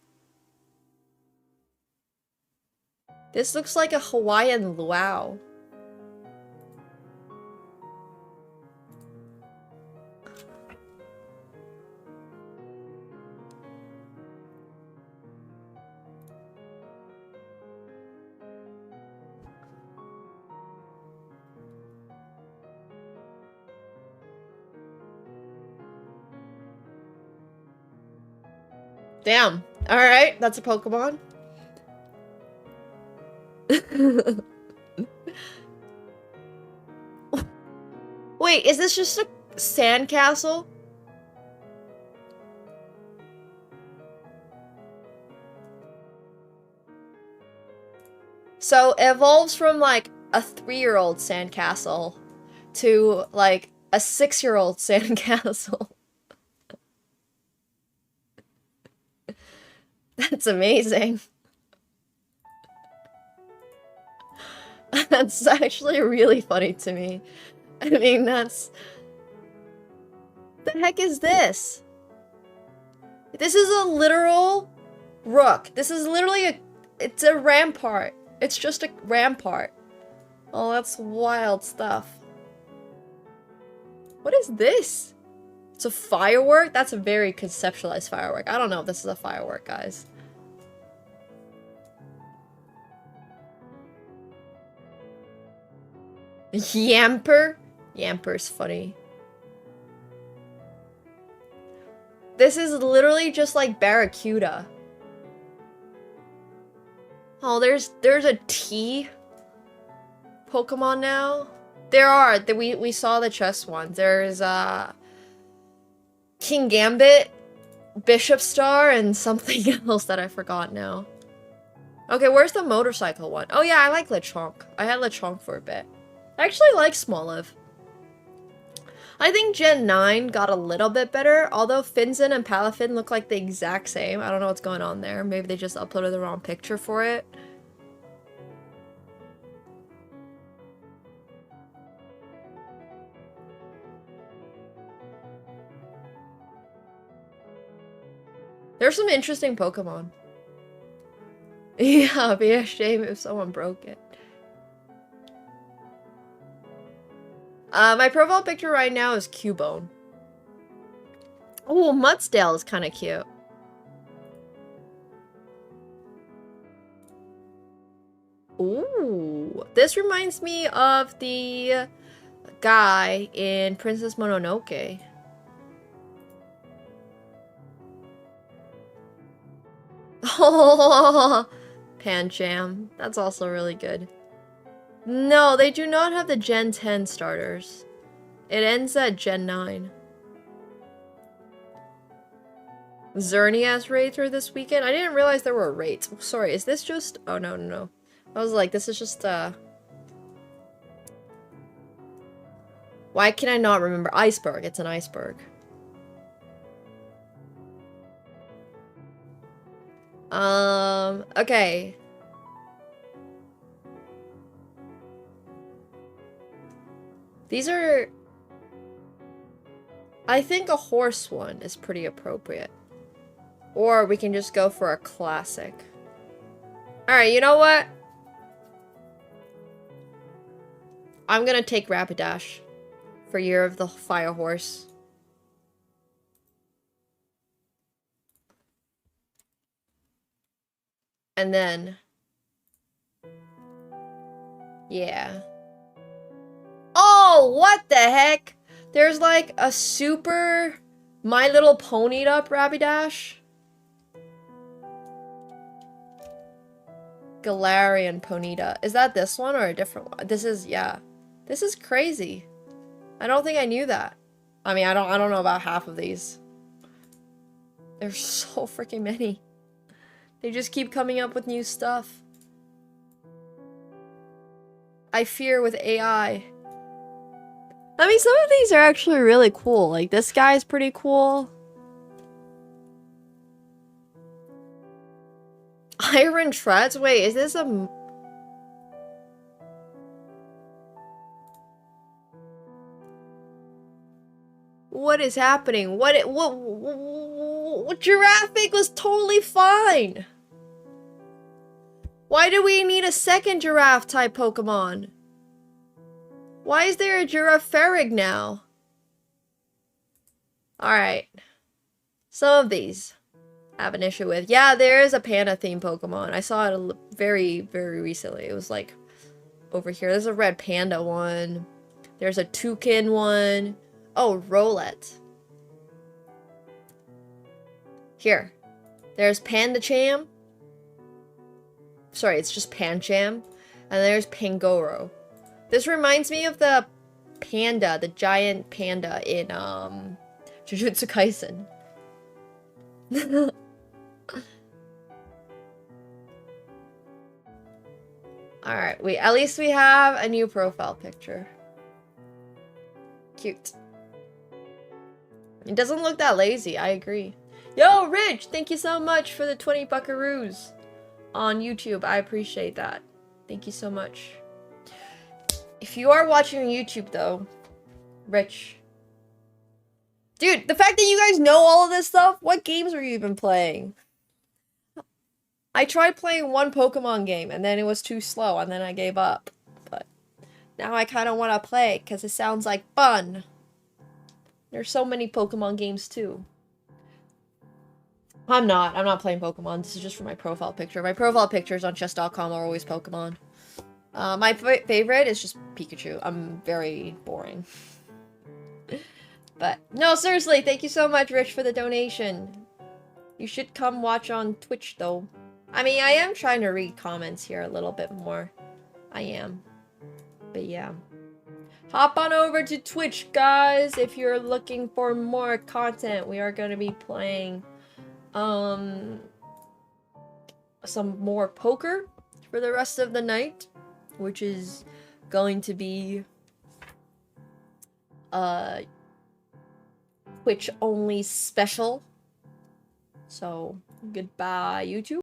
This looks like a Hawaiian luau. Damn. Alright, that's a Pokemon. Wait, is this just a sandcastle. So it evolves from like a 3-year-old sandcastle to like a 6-year-old sandcastle. That's amazing. That's actually really funny to me. I mean, that's... The heck is this? This is a literal rook. This is literally a... It's a rampart. It's just a rampart. Oh, that's wild stuff. What is this? It's a firework? That's a very conceptualized firework. I don't know if this is a firework, guys. Yamper? Yamper's funny. This is literally just like Barracuda. Oh, there's a T Pokemon now. There are. We saw the chess ones. There's King Gambit, Bishop Star, and something else that I forgot now. Okay, where's the motorcycle one? Oh yeah, I like Lechonk. I had Lechonk for a bit. I actually like Smoliv. I think Gen 9 got a little bit better, although Finzin and Palafin look like the exact same. I don't know what's going on there. Maybe they just uploaded the wrong picture for it. There's some interesting Pokemon. Yeah, it'd be a shame if someone broke it. My profile picture right now is Cubone. Oh, Mudsdale is kind of cute. Ooh, this reminds me of the guy in Princess Mononoke. Oh, Pancham. That's also really good. No, they do not have the Gen 10 starters. It ends at Gen 9. Xerneas raids were this weekend? I didn't realize there were raids. Sorry, is this just... Oh, no, no, no. I was like, this is just, Why can I not remember? Iceberg. It's an iceberg. Okay. These are... I think a horse one is pretty appropriate. Or we can just go for a classic. Alright, you know what? I'm gonna take Rapidash for Year of the Fire Horse. And then... Yeah. Oh, what the heck? There's like a super My Little Ponied up Rapidash. Galarian Ponyta. Is that this one or a different one? This is, yeah. This is crazy. I don't think I knew that. I mean, I don't know about half of these. There's so freaking many. They just keep coming up with new stuff. I fear with AI. I mean, some of these are actually really cool. Like, this guy's pretty cool. Iron Treads? Wait, is this a... What is happening? What Giraffic was totally fine. Why do we need a second giraffe type Pokemon? Why is there a Girafarig now? Alright. Some of these I have an issue with. Yeah, there is a panda themed Pokemon. I saw it very, very recently. It was like over here. There's a red panda one. There's a toucan one. Oh, Rowlet. Here. There's Pandacham. Sorry, it's just Pancham. And there's Pangoro. This reminds me of the panda, the giant panda in Jujutsu Kaisen. Alright, at least we have a new profile picture. Cute. It doesn't look that lazy, I agree. Yo, Rich, thank you so much for the 20 buckaroos on YouTube. I appreciate that. Thank you so much. If you are watching on YouTube, though, Rich. Dude, the fact that you guys know all of this stuff, what games were you even playing? I tried playing one Pokemon game, and then it was too slow, and then I gave up. But now I kind of want to play, because it sounds like fun. There's so many Pokemon games, too. I'm not playing Pokemon. This is just for my profile picture. My profile pictures on chess.com are always Pokemon. My favorite is just Pikachu. I'm very boring. But, no, seriously, thank you so much, Rich, for the donation. You should come watch on Twitch, though. I mean, I am trying to read comments here a little bit more. I am. But, yeah. Hop on over to Twitch, guys, if you're looking for more content. We are going to be playing, some more poker for the rest of the night, which is going to be, Twitch only special. So, goodbye, YouTube.